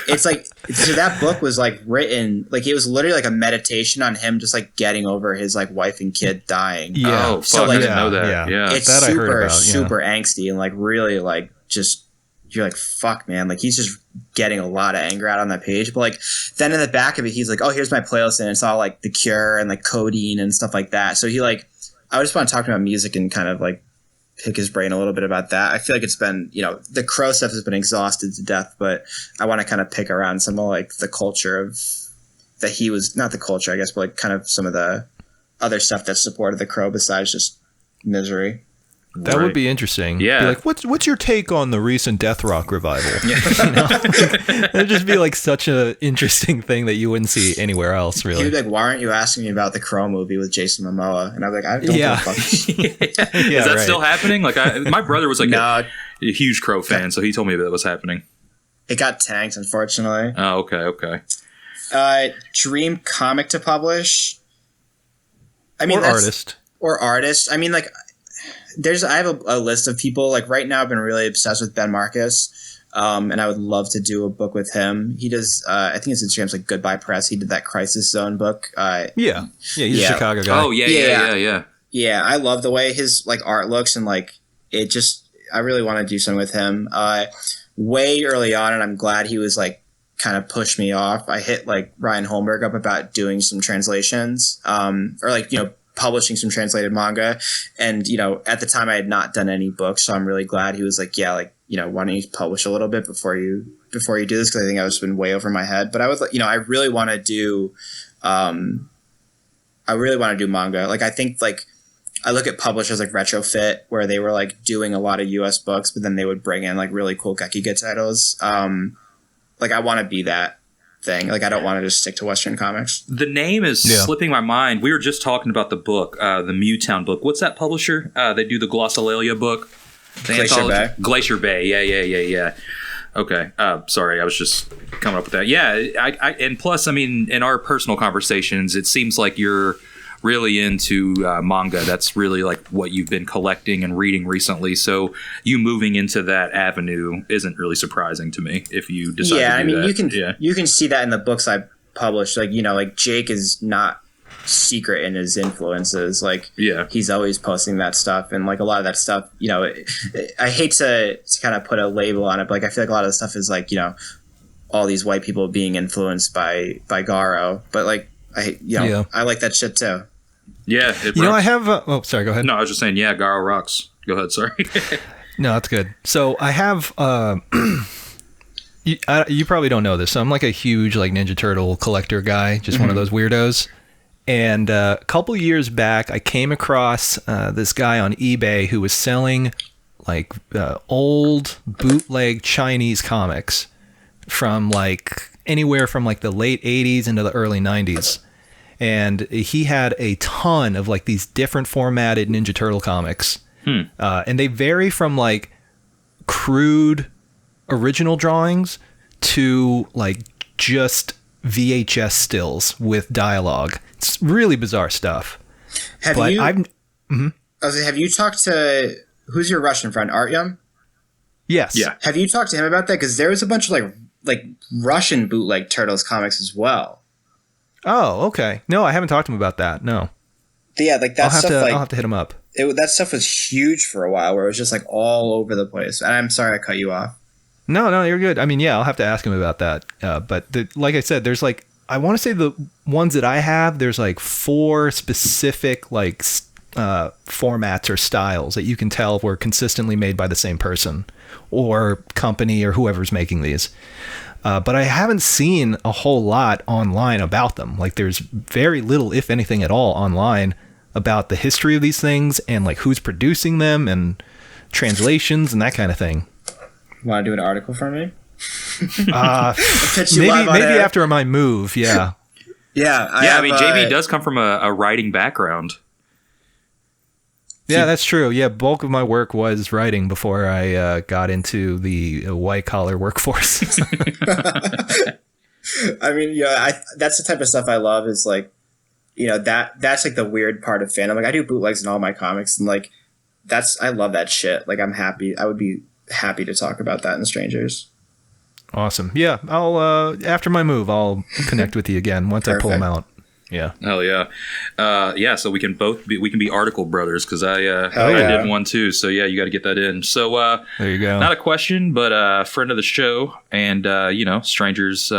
It's like, so that book was like written, like it was literally like a meditation on him just like getting over his like wife and kid dying. Yeah. Oh, fuck, so, like, I didn't know that. Yeah. It's that super angsty and like really like just, you're like, fuck, man. Like he's just getting a lot of anger out on that page. But like then in the back of it, he's like, oh, here's my playlist. And it's all like The Cure and like codeine and stuff like that. So he like, I just want to talk to him about music and kind of like pick his brain a little bit about that. I feel like it's been, the Crow stuff has been exhausted to death, but I want to kind of pick around some of like the culture of that he was not the culture, I guess, but like kind of some of the other stuff that supported the Crow besides just misery. That would be interesting. Yeah. Be like, what's your take on the recent death rock revival? It'd just be like such a interesting thing that you wouldn't see anywhere else, really. He'd be like, why aren't you asking me about the Crow movie with Jason Momoa? And I'd be like, I don't Yeah. give a fuck. Is that still happening? Like, my brother was like No, a huge Crow fan, so he told me that was happening. it got tanked, unfortunately. Oh, okay. Dream comic to publish. I mean, or artist. Or artist. I mean, like, I have a list of people. Like right now, I've been really obsessed with Ben Marcus, and I would love to do a book with him. He does. I think his Instagram's like Goodbye Press. He did that Crisis Zone book. Yeah, he's a Chicago guy. Oh yeah. Yeah, I love the way his like art looks, and like it just. I really want to do something with him. Way early on, and I'm glad he was like kind of pushed me off. I hit like Ryan Holmberg up about doing some translations, or like publishing some translated manga. And, at the time I had not done any books. So I'm really glad he was like, yeah, like, why don't you publish a little bit before you do this? Cause I think I was been way over my head, but I was like, I really want to do manga. Like, I think like, I look at publishers like Retrofit where they were like doing a lot of US books, but then they would bring in like really cool Gekiga titles. Like I want to be that thing. Like I don't want to just stick to Western comics. The name is slipping my mind. We were just talking about the book, the Mewtown book. What's that publisher? They do the Glossolalia book. Glacier Bay. Yeah. Okay. Sorry, I was just coming up with that. Yeah, and plus, I mean, in our personal conversations, it seems like you're really into manga. That's really like what you've been collecting and reading recently. So you moving into that avenue isn't really surprising to me if you decide to do that. I mean, you can see that in the books I published. Like, like Jake is not secret in his influences. Like, he's always posting that stuff. And like a lot of that stuff, I hate to kind of put a label on it, but like I feel like a lot of the stuff is like, all these white people being influenced by Garo. But like, I like that shit too. Yeah. I have... sorry, go ahead. No, I was just saying, Garo rocks. Go ahead, sorry. No, that's good. So I have... you probably don't know this. So I'm like a huge like Ninja Turtle collector guy, just one of those weirdos. And a couple years back, I came across this guy on eBay who was selling like old bootleg Chinese comics from like anywhere from like the late 80s into the early 90s. And he had a ton of like these different formatted Ninja Turtle comics. And they vary from like crude original drawings to like just VHS stills with dialogue. It's really bizarre stuff. Have you talked to, who's your Russian friend, Artyom? Yes. Yeah. Have you talked to him about that? Because there was a bunch of like Russian bootleg Turtles comics as well. Oh, okay. No, I haven't talked to him about that. No. But yeah, like that stuff. I'll have to hit him up. That stuff was huge for a while, where it was just like all over the place. And I'm sorry I cut you off. No, you're good. I mean, yeah, I'll have to ask him about that. But like I said, there's like, I want to say the ones that I have, there's like 4 specific like formats or styles that you can tell were consistently made by the same person or company or whoever's making these. But I haven't seen a whole lot online about them. Like there's very little, if anything at all, online about the history of these things and like who's producing them and translations and that kind of thing. Want to do an article for me? Maybe after my move, yeah. I mean, JB does come from a writing background. Yeah, that's true. Yeah, bulk of my work was writing before I got into the white-collar workforce. I mean, that's the type of stuff I love is like, that's like the weird part of fandom. Like I do bootlegs in all my comics and like, I love that shit. Like I'm happy. I would be happy to talk about that in Strangers. Awesome. Yeah, I'll after my move, I'll connect with you again once I pull them out. Yeah. Hell yeah. So we can be article brothers because I did one too. So yeah, you got to get that in. So there you go. Not a question, but a friend of the show and Strangers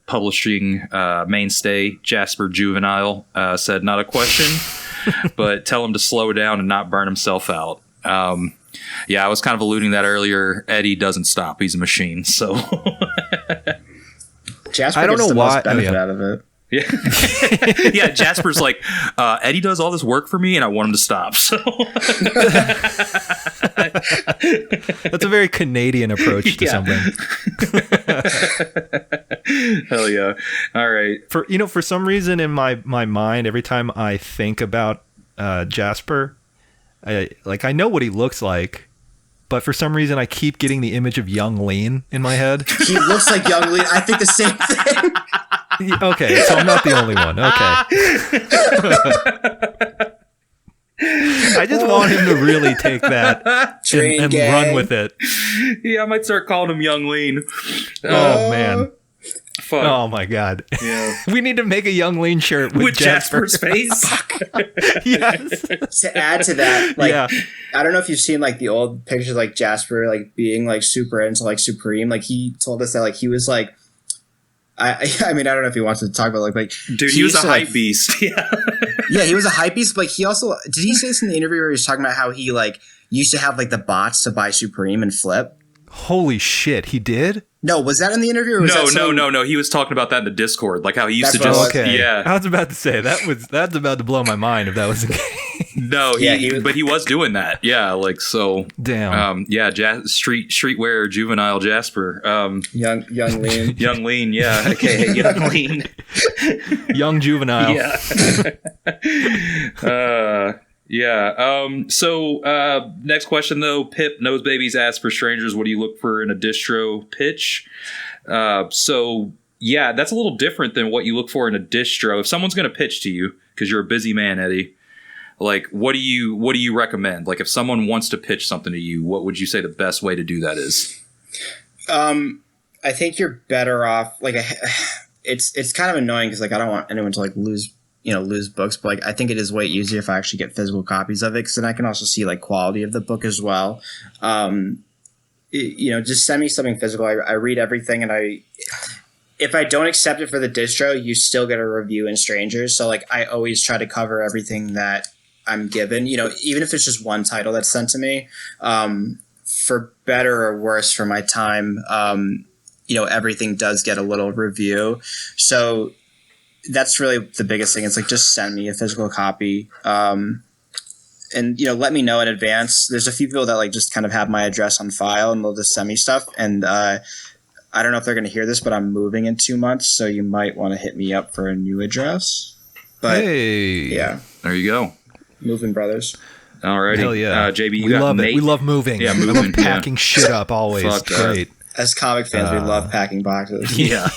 publishing mainstay Jasper Juvenile said not a question, but tell him to slow down and not burn himself out. Yeah, I was kind of alluding to that earlier. Eddie doesn't stop. He's a machine. So Jasper I don't gets know the why. most benefit out of it. Yeah. Yeah, Jasper's like, Eddie does all this work for me and I want him to stop. So that's a very Canadian approach to something. Hell yeah. All right. For some reason in my mind, every time I think about Jasper, I know what he looks like, but for some reason I keep getting the image of young Lean in my head. He looks like young Lean. I think the same thing. Okay, so I'm not the only one. Okay. I just want him to really take that and run with it. Yeah, I might start calling him Young Lean. Oh, man. Fuck. Oh, my God. Yeah. We need to make a Young Lean shirt with Jasper's face. Yes. To add to that, like, Yeah. I don't know if you've seen like the old pictures of, like Jasper like being like super into like Supreme. Like he told us that like he was like, I mean, I don't know if he wants to talk about like dude, he was a hype beast. Yeah. Yeah, he was a hype beast, but he also did he say this in the interview where he was talking about how he like used to have like the bots to buy Supreme and flip? Holy shit, he did? No, was that in the interview? Or was No. He was talking about that in the Discord, like how he used to That's just. Okay. Yeah. I was about to say that's about to blow my mind if that was the case. No, but he was doing that. Yeah, like so. Damn. Yeah, streetwear juvenile Jasper. young Lean. Young Lean. Yeah. Okay. Young Lean. Young juvenile. Yeah. Yeah. So next question though, Pip Nose Babies asks for strangers, what do you look for in a distro pitch? So yeah, that's a little different than what you look for in a distro. If someone's going to pitch to you, because you're a busy man, Eddie, like what do you recommend? Like if someone wants to pitch something to you, what would you say the best way to do that is? I think you're better off. Like it's kind of annoying because like I don't want anyone to like lose books, but like I think it is way easier if I actually get physical copies of it, because then I can also see like quality of the book as well. Just send me something physical. I read everything, and if I don't accept it for the distro, you still get a review in Strangers. So like I always try to cover everything that I'm given, even if it's just one title that's sent to me, for better or worse for my time. Everything does get a little review. So that's really the biggest thing. It's like, just send me a physical copy. And let me know in advance. There's a few people that like just kind of have my address on file and they'll just send me stuff. And I don't know if they're going to hear this, but I'm moving in 2 months. So you might want to hit me up for a new address. But yeah, there you go. Moving brothers. Alrighty. Hell yeah. JB, we love it. We love moving. Yeah, moving. I love packing shit up always. Fuck great. As comic fans, we love packing boxes. Yeah.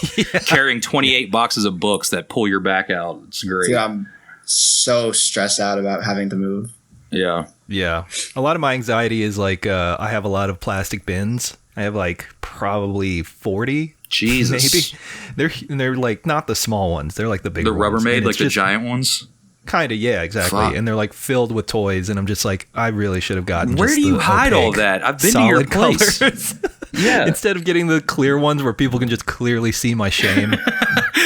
Carrying 28 boxes of books that pull your back out. It's great. Dude, I'm so stressed out about having to move. Yeah. Yeah. A lot of my anxiety is like I have a lot of plastic bins. I have like probably 40. Jesus. Maybe. They're like not the small ones. They're like the big ones. The Rubbermaid, like the giant ones? Kind of, yeah, exactly. Fuck. And they're like filled with toys, and I'm just like, I really should have gotten. Where just do you the hide all opaque, that? I've been to your place. Colors. Yeah. Instead of getting the clear ones where people can just clearly see my shame.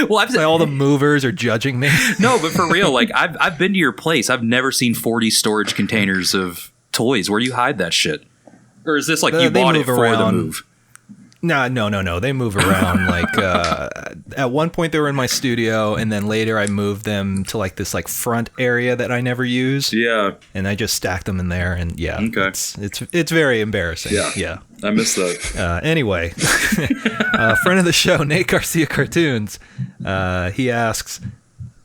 Well, I've all the movers are judging me. No, but for real, like I've been to your place. I've never seen 40 storage containers of toys. Where do you hide that shit? Or is this like you bought it for the move? No. They move around. Like at one point they were in my studio, and then later I moved them to like this like front area that I never use. Yeah, and I just stacked them in there, and yeah, okay. It's very embarrassing. Yeah. I missed that. Anyway, friend of the show, Nate Garcia Cartoons. He asks,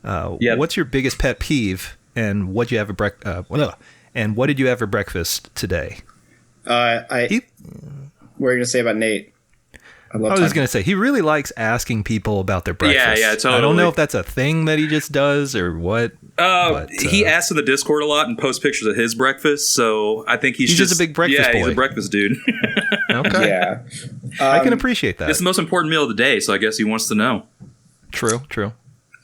"What's your biggest pet peeve, and what you have and what did you have for breakfast today?" What are you gonna say about Nate? I was just going to say, he really likes asking people about their breakfast. Yeah, totally. I don't know if that's a thing that he just does or what. He asks in the Discord a lot and posts pictures of his breakfast, so I think he's just a big breakfast boy. He's a breakfast dude. Okay. Yeah. I can appreciate that. It's the most important meal of the day, so I guess he wants to know. True.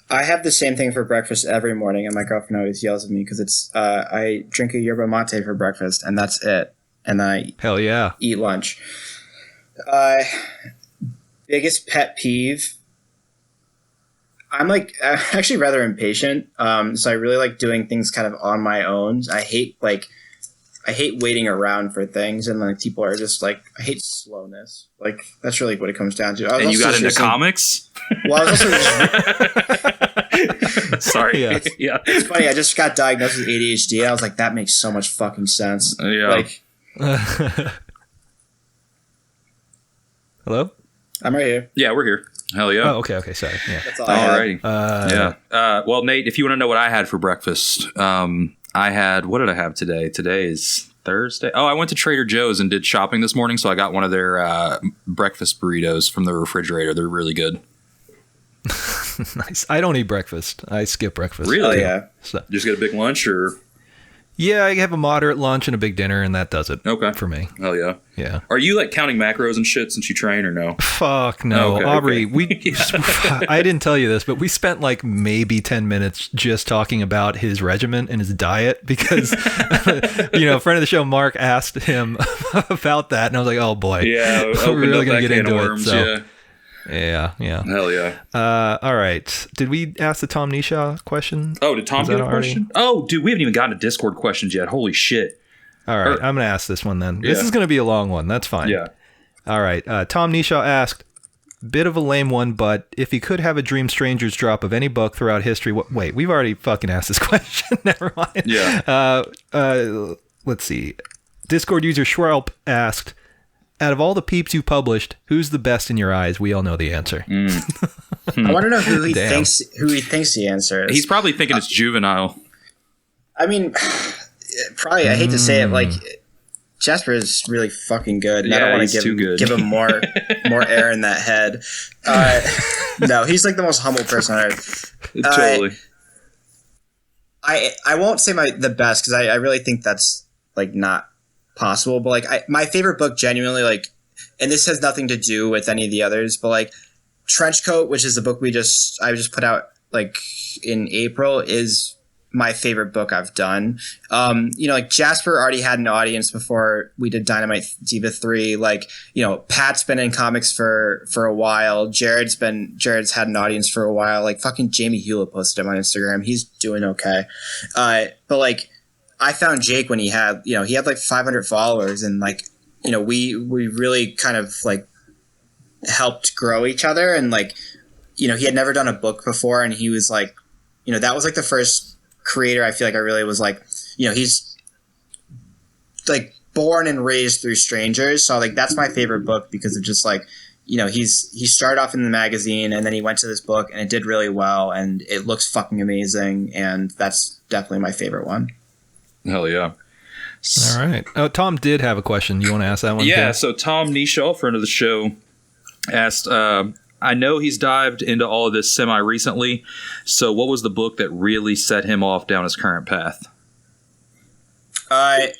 I have the same thing for breakfast every morning, and my girlfriend always yells at me because it's I drink a yerba mate for breakfast, and that's it. And then I eat lunch. Biggest pet peeve. I'm actually rather impatient. So I really like doing things kind of on my own. I hate waiting around for things, and like people are just like, I hate slowness. Like that's really what it comes down to. And you got into comics? Well, I was also Sorry. Yeah. Yeah. It's funny. I just got diagnosed with ADHD. I was like, that makes so much fucking sense. Yeah. Like, Hello? I'm right here. Yeah, we're here. Hell yeah. Oh, okay. Sorry. Yeah. That's all I had. Alrighty. Well, Nate, if you want to know what I had for breakfast, I had, what did I have today? Today is Thursday. Oh, I went to Trader Joe's and did shopping this morning, so I got one of their breakfast burritos from the refrigerator. They're really good. Nice. I don't eat breakfast. I skip breakfast. Oh, yeah. So, Just get a big lunch or? yeah, I have a moderate lunch and a big dinner, and that does it. Okay. For me. Hell yeah. Yeah. Are you like counting macros and shit since you train or no? Fuck no. Okay, Aubrey, okay. I didn't tell you this, but we spent like maybe 10 minutes just talking about his regimen and his diet because, a friend of the show, Mark, asked him about that. And I was like, oh boy. Yeah. We're really going to get into worms, it. So. Yeah. Hell yeah. All right. Did we ask the Tom Nisha question? Oh, did Tom get a question? Oh, dude, we haven't even gotten to Discord questions yet. Holy shit. All right. I'm going to ask this one then. This Yeah. is going to be a long one. That's fine. Yeah. All right. Tom Nisha asked, bit of a lame one, but if you could have a dream strangers drop of any book throughout history, wait, we've already fucking asked this question. Never mind. Yeah. Let's see. Discord user Schwalp asked, out of all the peeps you published, who's the best in your eyes? We all know the answer. I want to know who he thinks the answer is. He's probably thinking it's Juvenile. I mean, probably. I hate to say it, like Jasper is really fucking good. And I don't want to give him more air in that head. No, he's like the most humble person on earth. Totally. I won't say the best because I really think that's like not possible. But like my favorite book, genuinely, like, and this has nothing to do with any of the others, but like Trenchcoat, which is the book I just put out like in April, is my favorite book I've done. Like Jasper already had an audience before we did Dynamite Diva 3. Like, Pat's been in comics for a while. Jared's had an audience for a while. Like fucking Jamie Hewlett posted him on Instagram. He's doing okay. But like I found Jake when he had like 500 followers, and like, we really kind of like helped grow each other. And like, he had never done a book before, and he was like, that was like the first creator I feel like I really was like, he's like born and raised through strangers. So like that's my favorite book because of just like, he started off in the magazine and then he went to this book and it did really well and it looks fucking amazing, and that's definitely my favorite one. Hell yeah. All right. Oh, Tom did have a question. You want to ask that one? Yeah. Too? So Tom Nisha, friend of the show, asked, I know he's dived into all of this semi-recently, so what was the book that really set him off down his current path? I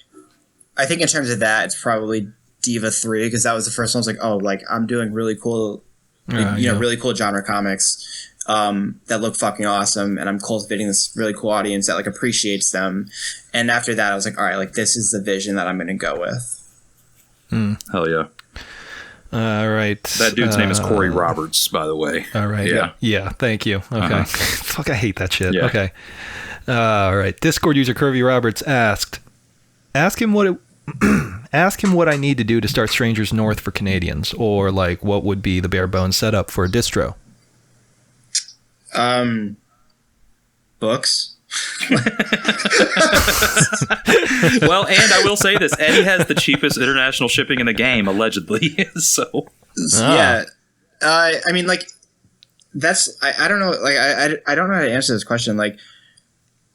think in terms of that, it's probably Diva 3, because that was the first one I was like, oh, like, I'm doing really cool, really cool genre comics that look fucking awesome, and I'm cultivating this really cool audience that, like, appreciates them. And after that, I was like, all right, like, this is the vision that I'm going to go with. Hell yeah. All right. That dude's name is Corey Roberts, by the way. All right. Yeah. Thank you. Okay. Fuck, I hate that shit. Yeah. Okay. All right. Discord user Curvy Roberts asked, ask him what I need to do to start Strangers North for Canadians, or like what would be the bare bones setup for a distro. Books. Well, and I will say this: Eddie has the cheapest international shipping in the game, allegedly. So yeah, I mean, like, that's I don't know, like I don't know how to answer this question. Like,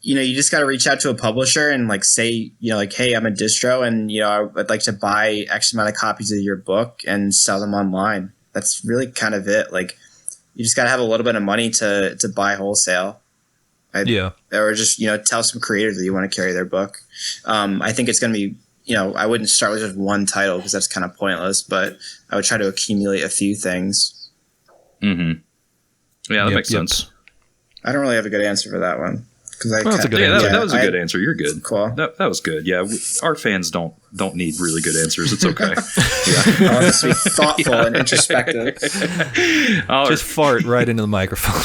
you just got to reach out to a publisher and like say, like, hey, I'm a distro, and I'd like to buy X amount of copies of your book and sell them online. That's really kind of it. Like, you just got to have a little bit of money to buy wholesale. Or just, tell some creators that you want to carry their book. I think it's going to be, I wouldn't start with just one title because that's kind of pointless, but I would try to accumulate a few things. Mm-hmm. Yeah, that makes sense. I don't really have a good answer for that one. That's a good answer. That was a good answer. You're good. Cool. That was good. Yeah, our fans don't need really good answers. It's okay. I want this to be thoughtful and introspective. Just fart right into the microphone.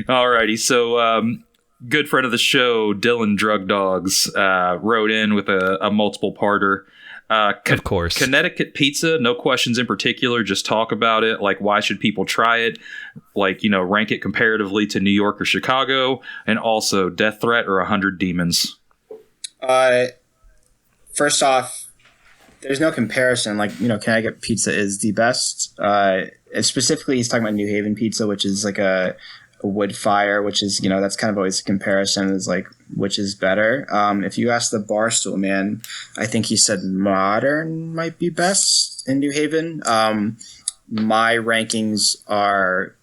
Alrighty, so good friend of the show, Dylan Drug Dogs, wrote in with a multiple parter. Of course. Connecticut pizza, no questions in particular. Just talk about it. Like, why should people try it? Like, rank it comparatively to New York or Chicago. And also, Death Threat or 100 Demons. First off, there's no comparison. Like, Connecticut pizza is the best. Specifically, he's talking about New Haven pizza, which is like a wood fire, which is, that's kind of always a comparison, is like, which is better. If you ask the Barstool man, I think he said modern might be best in New Haven. My rankings are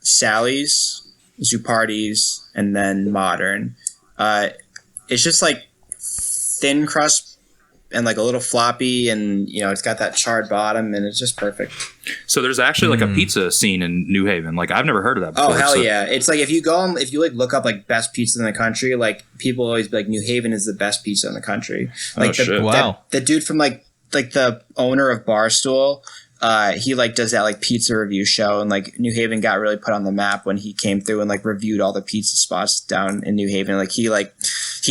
Sally's, Zupardi's, and then modern. It's just like thin crust and like a little floppy, and it's got that charred bottom, and it's just perfect. So there's actually like a pizza scene in New Haven. Like, I've never heard of that before. Oh hell yeah! It's like if you like look up like best pizza in the country, like people always be like New Haven is the best pizza in the country. Like wow! The dude from like the owner of Barstool, he like does that like pizza review show, and like New Haven got really put on the map when he came through and like reviewed all the pizza spots down in New Haven. Like he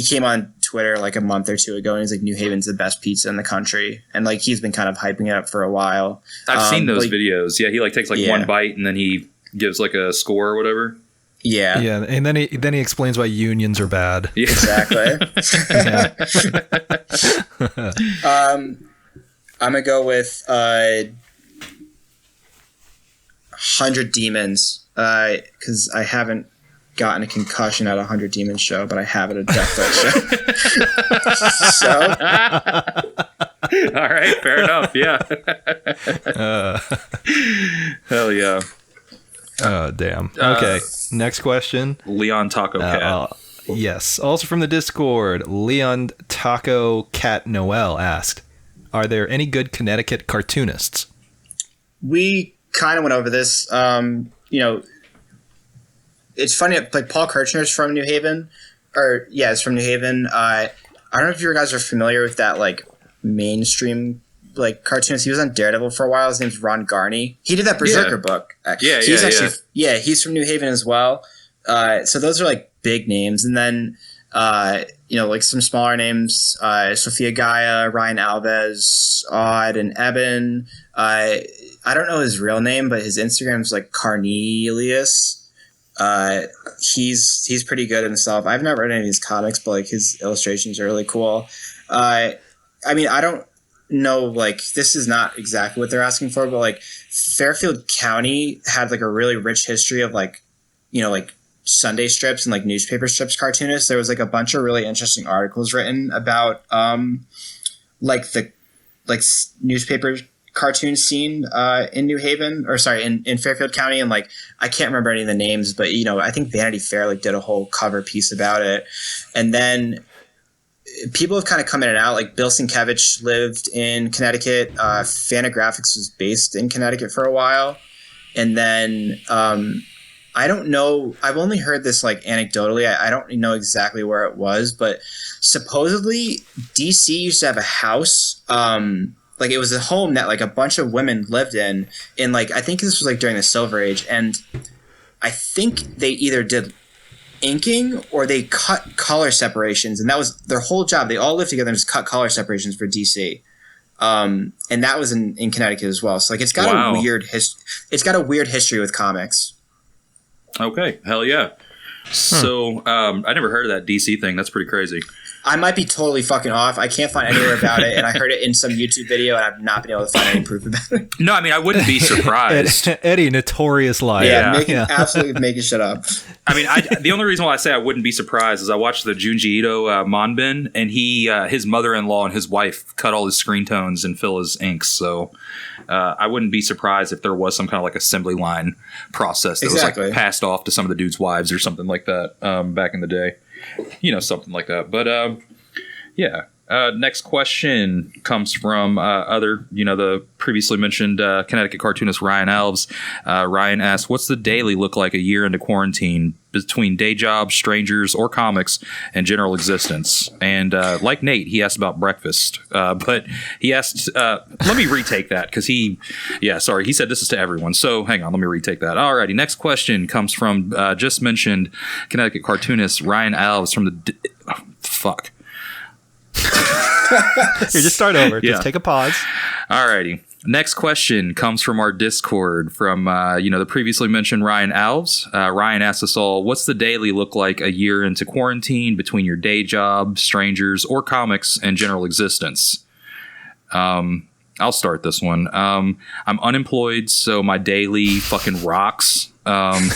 came on Twitter like a month or two ago, and he's like, New Haven's the best pizza in the country, and like he's been kind of hyping it up for a while. I've seen those videos. Yeah, he like takes like one bite and then he gives like a score or whatever. Yeah, and then he explains why unions are bad. Yeah. Exactly. I'm gonna go with 100 Demons, because I haven't gotten a concussion at a 100 Demons show, but I have at a Death Threat show. So, all right, fair enough. Yeah. Hell yeah. Oh damn. Okay. Next question. Leon Taco Cat. Yes. Also from the Discord, Leon Taco Cat Noel asked, "Are there any good Connecticut cartoonists?" We kind of went over this. It's funny, like Paul Kirchner's from New Haven, it's from New Haven. I don't know if you guys are familiar with that like mainstream like cartoonist. He was on Daredevil for a while. His name's Ron Garney. He did that Berserker book. He's from New Haven as well. So those are like big names, and then like some smaller names: Sophia Gaia, Ryan Alves, Odd, and Eben. I don't know his real name, but his Instagram's like Carnelius. He's pretty good himself. I've never read any of his comics, but like his illustrations are really cool. I mean, I don't know, like this is not exactly what they're asking for, but like Fairfield County had like a really rich history of like, like Sunday strips and like newspaper strips cartoonists. There was like a bunch of really interesting articles written about like the newspaper cartoon scene in New Haven, or sorry, in Fairfield County, and like I can't remember any of the names, but I think Vanity Fair like did a whole cover piece about it. And then people have kind of come in and out. Like Bill Sienkiewicz lived in Connecticut. Fantagraphics was based in Connecticut for a while, and then I don't know. I've only heard this like anecdotally. I don't know exactly where it was, but supposedly DC used to have a house. Like it was a home that like a bunch of women lived in like, I think this was like during the Silver Age, and I think they either did inking or they cut color separations, and that was their whole job. They all lived together and just cut color separations for DC. And that was in Connecticut as well. So like it's got a weird history with comics. Okay, hell yeah. So I never heard of that DC thing. That's pretty crazy. I might be totally fucking off. I can't find anywhere about it, and I heard it in some YouTube video, and I've not been able to find any proof about it. No, I mean, I wouldn't be surprised. Eddie, notorious liar. Absolutely making shit up. I mean, the only reason why I say I wouldn't be surprised is I watched the Junji Ito Manbin, and his mother-in-law and his wife cut all his screen tones and fill his inks, so I wouldn't be surprised if there was some kind of like assembly line process that was like passed off to some of the dudes' wives or something like that back in the day. Something like that. But next question comes from the previously mentioned Connecticut cartoonist Ryan Alves. Ryan asks, "What's the daily look like a year into quarantine between day jobs, strangers, or comics and general existence?" And like Nate, he asked about breakfast, but he asked. Let me retake that because he said this is to everyone. So hang on, let me retake that. Alrighty, next question comes from just mentioned Connecticut cartoonist Ryan Alves from the fuck. Here, just start over. Just take a pause. Alrighty. Next question comes from our Discord from, the previously mentioned Ryan Alves. Ryan asks us all, what's the daily look like a year into quarantine between your day job, strangers, or comics and general existence? I'll start this one. I'm unemployed, so my daily fucking rocks. I'm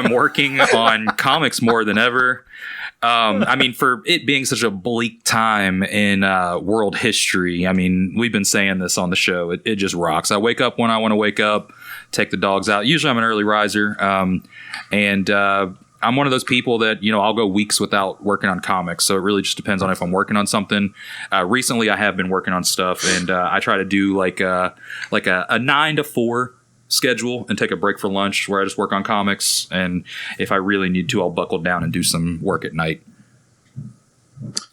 working on comics more than ever. For it being such a bleak time in world history, we've been saying this on the show. It just rocks. I wake up when I want to wake up, take the dogs out. Usually I'm an early riser. I'm one of those people that, I'll go weeks without working on comics. So it really just depends on if I'm working on something. Recently, I have been working on stuff, and I try to do like a 9 to 4 schedule and take a break for lunch where I just work on comics. And if I really need to, I'll buckle down and do some work at night.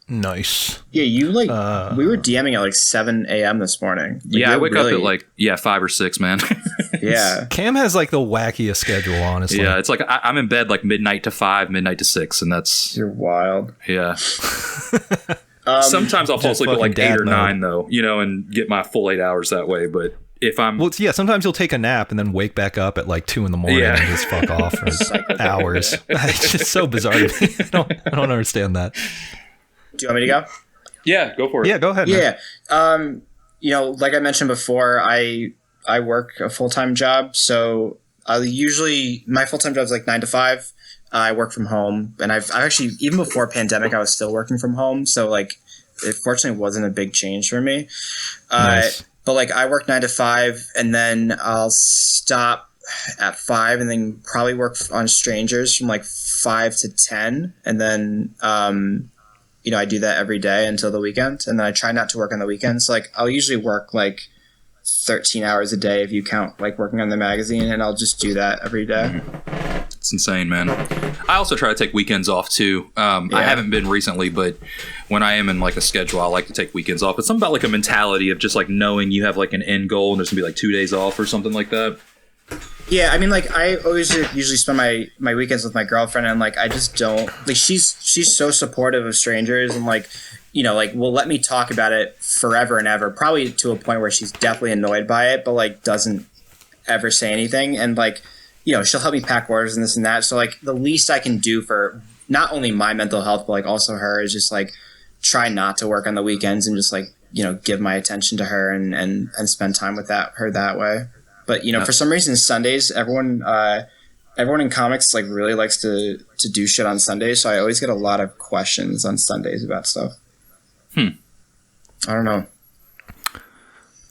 Nice. Yeah, you we were DMing at 7 a.m. this morning. I wake up at 5 or 6, man. Yeah. Cam has the wackiest schedule, honestly. Yeah, it's I'm in bed midnight to 5, midnight to 6, and that's... You're wild. Yeah. Sometimes I'll fall asleep at 8 or 9, though, and get my full 8 hours that way, but... If I'm sometimes you'll take a nap and then wake back up at 2 a.m. and just fuck off for hours. It's just so bizarre to me. I don't understand that. Do you want me to go? Yeah, go for it. Yeah, go ahead. Yeah. Like I mentioned before, I work a full-time job. So my full-time job is 9 to 5. I work from home, and I've actually, even before pandemic, I was still working from home. So it fortunately wasn't a big change for me. Nice. But I work 9 to 5, and then I'll stop at 5, and then probably work on Strangers from 5 to 10, and then I do that every day until the weekend, and then I try not to work on the weekends. So I'll usually work 13 hours a day if you count working on the magazine, and I'll just do that every day. It's insane, man. I also try to take weekends off too. I haven't been recently, but when I am in a schedule, I like to take weekends off. It's something about a mentality of just knowing you have an end goal and there's gonna be 2 days off or something like that. Yeah, I always usually spend my weekends with my girlfriend, and I just don't she's so supportive of Strangers, and will let me talk about it forever and ever, probably to a point where she's definitely annoyed by it, but doesn't ever say anything, and she'll help me pack orders and this and that. So the least I can do for not only my mental health, but also her, is just try not to work on the weekends and just give my attention to her and spend time with her that way. But for some reason Sundays, everyone in comics really likes to do shit on Sundays. So I always get a lot of questions on Sundays about stuff. I don't know.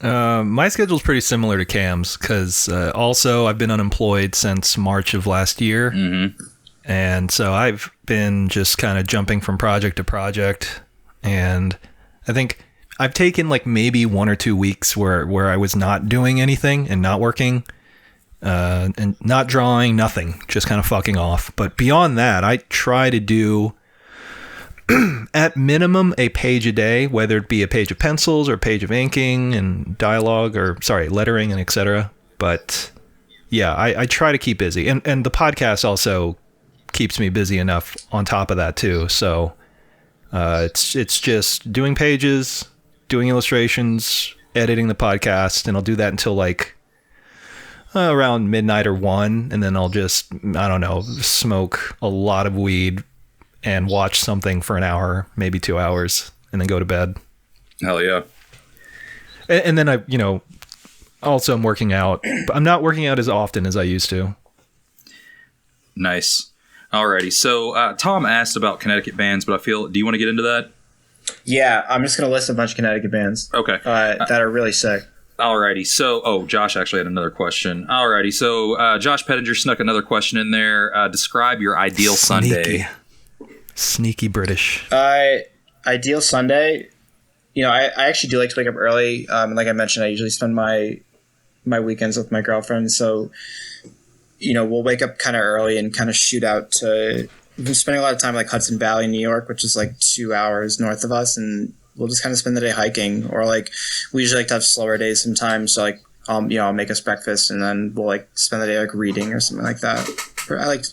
My schedule's pretty similar to Cam's because also I've been unemployed since March of last year. Mm-hmm. And so I've been just kind of jumping from project to project. And I think I've taken maybe 1 or 2 weeks where I was not doing anything and not working and not drawing, nothing, just kind of fucking off. But beyond that, I try to do at minimum a page a day, whether it be a page of pencils or a page of inking and lettering and etc. But yeah, I try to keep busy, and the podcast also keeps me busy enough on top of that too. So it's just doing pages, doing illustrations, editing the podcast, and I'll do that until around midnight or 1, and then I'll just, smoke a lot of weed and watch something for an hour, maybe 2 hours, and then go to bed. Hell yeah. And then also I'm working out, but I'm not working out as often as I used to. Nice. Alrighty. So Tom asked about Connecticut bands, but do you want to get into that? Yeah, I'm just going to list a bunch of Connecticut bands. Okay. That are really sick. Alrighty. So, Josh actually had another question. Alrighty. So, Josh Pettinger snuck another question in there. Describe your ideal Sunday. Sneaky British. Ideal Sunday. I actually do like to wake up early. Like I mentioned, I usually spend my weekends with my girlfriend. So, we'll wake up kind of early and kind of shoot out to. We've been spending a lot of time Hudson Valley, New York, which is 2 hours north of us, and we'll just kind of spend the day hiking. Or we usually like to have slower days sometimes. So I'll make us breakfast, and then we'll spend the day reading or something like that.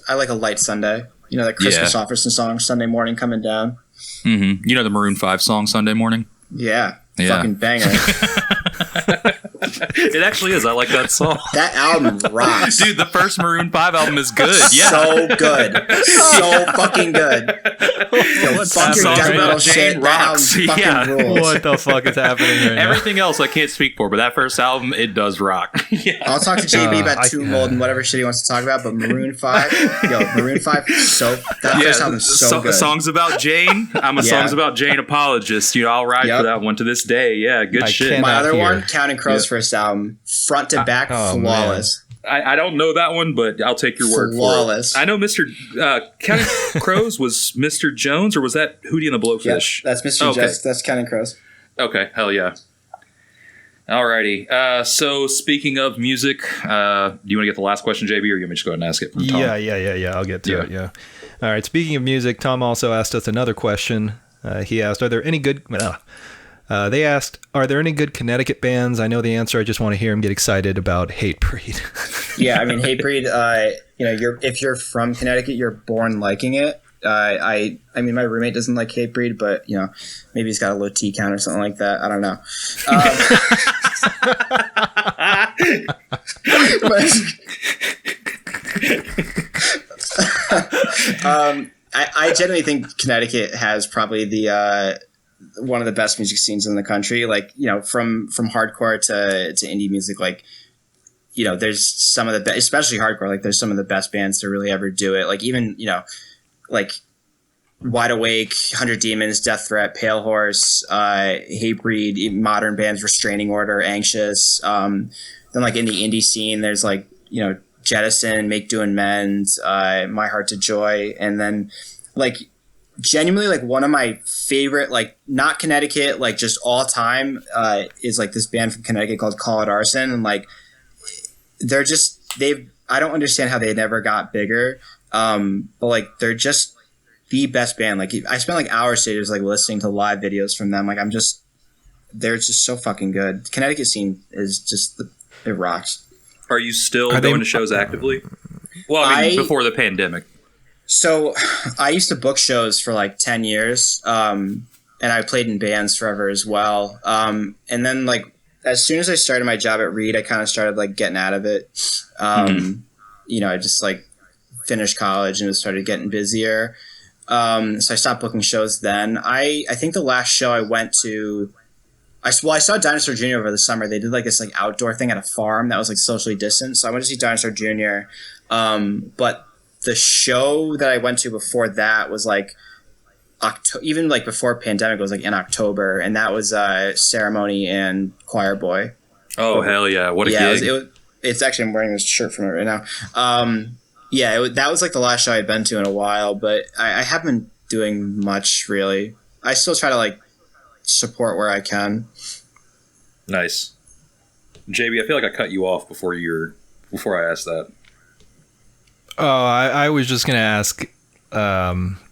I like a light Sunday. That Christmas office and song Sunday morning coming down. Mm-hmm. You know the Maroon 5 song Sunday Morning? Yeah. Fucking banger. It actually is. I like that song. That album rocks. Dude, the first Maroon 5 album is good. Yeah. So good. So fucking good. Fuck your death metal shit. That album fucking rules. What the fuck is happening right now? Everything else I can't speak for, but that first album, it does rock. Yeah. I'll talk to JB about Tomb Mold and whatever shit he wants to talk about, but Maroon 5, Maroon 5, that first album is so good. Songs about Jane. I'm a Songs about Jane apologist. I'll ride for that one to this day. Yeah, good shit. My other one, Counting Crows first album, front to back, flawless. I don't know that one, but I'll take your word flawless. For it. I know Mr. Counting Crows was Mr. Jones, or was that Hootie and the Blowfish? Yeah, that's Mr. Jones. That's Counting Crows. Okay, hell yeah. Alrighty. So speaking of music, do you want to get the last question, JB, or you want me to just go ahead and ask it from Tom? Yeah. I'll get to it. Yeah. All right. Speaking of music, Tom also asked us another question. He asked, "Are there any good?" They asked, "Are there any good Connecticut bands?" I know the answer. I just want to hear him get excited about Hatebreed. Yeah, I mean, Hatebreed. If you're from Connecticut, you're born liking it. I mean, my roommate doesn't like Hatebreed, but maybe he's got a low T count or something like that. I don't know. I genuinely think Connecticut has probably the one of the best music scenes in the country. Like, from hardcore to indie music, like, there's some of the best, especially hardcore, like there's some of the best bands to really ever do it. Like even, like Wide Awake, 100 Demons, Death Threat, Pale Horse, Hatebreed, modern bands, Restraining Order, Anxious. Then like in the indie scene, there's like, Jettison, Make Do and Mend, My Heart to Joy. And then like genuinely like one of my favorite, like not Connecticut, like just all time, is like this band from Connecticut called Call It Arson. And like, I don't understand how they never got bigger. But like, they're just the best band. Like I spent like hours today just like listening to live videos from them. Like they're just so fucking good. The Connecticut scene is just, it rocks. Are you still going to shows actively? Well, I mean, before the pandemic. So I used to book shows for like 10 years. And I played in bands forever as well. And then like, as soon as I started my job at Reed, I kind of started like getting out of it. I just like finished college and started getting busier. So I stopped booking shows then. I think the last show I went to, I saw Dinosaur Jr. over the summer. They did like this like outdoor thing at a farm that was like socially distant. So I went to see Dinosaur Jr. But the show that I went to before that was like even like before pandemic, it was like in October, and that was Ceremony and Choir Boy. Oh, hell yeah. What a gig. It's actually, I'm wearing this shirt from it right now. That was like the last show I'd been to in a while, but I haven't been doing much really. I still try to like support where I can. Nice. JB, I feel like I cut you off before I asked that. Oh, I was just going to ask,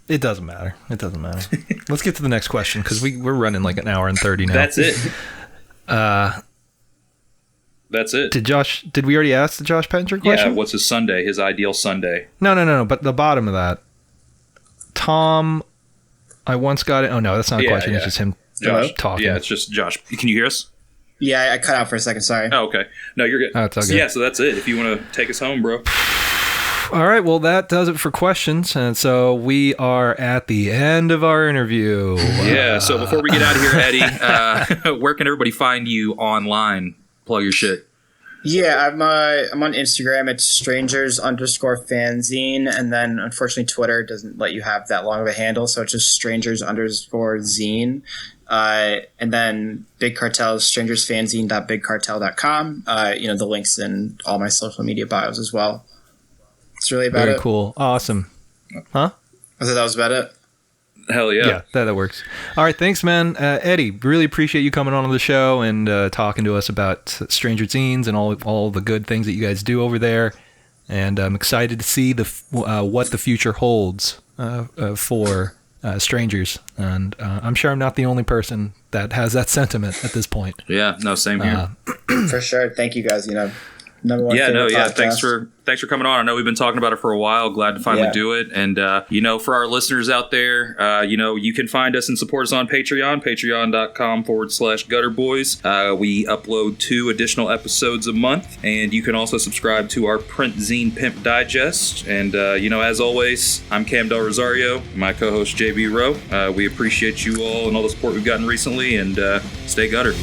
it doesn't matter. Let's get to the next question, because we're running like an hour and 30 now. That's it. That's it. Did we already ask the Josh Pencher question? Yeah, what's his ideal Sunday? No, but the bottom of that. Tom, I once got it. Oh, no, that's not a question. Yeah. It's just him talking. Yeah, it's just Josh. Can you hear us? Yeah, I cut out for a second. Sorry. Oh, okay. No, you're good. Oh, it's all good. Yeah, so that's it. If you want to take us home, bro. All right, well, that does it for questions. And so we are at the end of our interview. Yeah, so before we get out of here, Eddie, where can everybody find you online? Plug your shit. Yeah, I'm on Instagram. It's strangers_fanzine. And then, unfortunately, Twitter doesn't let you have that long of a handle. So it's just strangers_zine. And then Big Cartel is strangersfanzine.bigcartel.com. The link's in all my social media bios as well. It's really about it. Very cool. Awesome. Huh? I thought that was about it. Hell yeah. Yeah, that works. All right, thanks, man. Eddie, really appreciate you coming on the show and talking to us about Stranger Zines and all the good things that you guys do over there. And I'm excited to see what the future holds for Strangers. And I'm sure I'm not the only person that has that sentiment at this point. Yeah, no, same here. For sure. Thank you guys. Number one favorite podcast. Thanks for coming on. I know we've been talking about it for a while. Glad to finally do it. And, for our listeners out there, you can find us and support us on Patreon, patreon.com/gutterboys. We upload 2 additional episodes a month. And you can also subscribe to our print zine Pimp Digest. And, as always, I'm Cam Del Rosario, my co-host JB Rowe. We appreciate you all and all the support we've gotten recently. And stay gutter.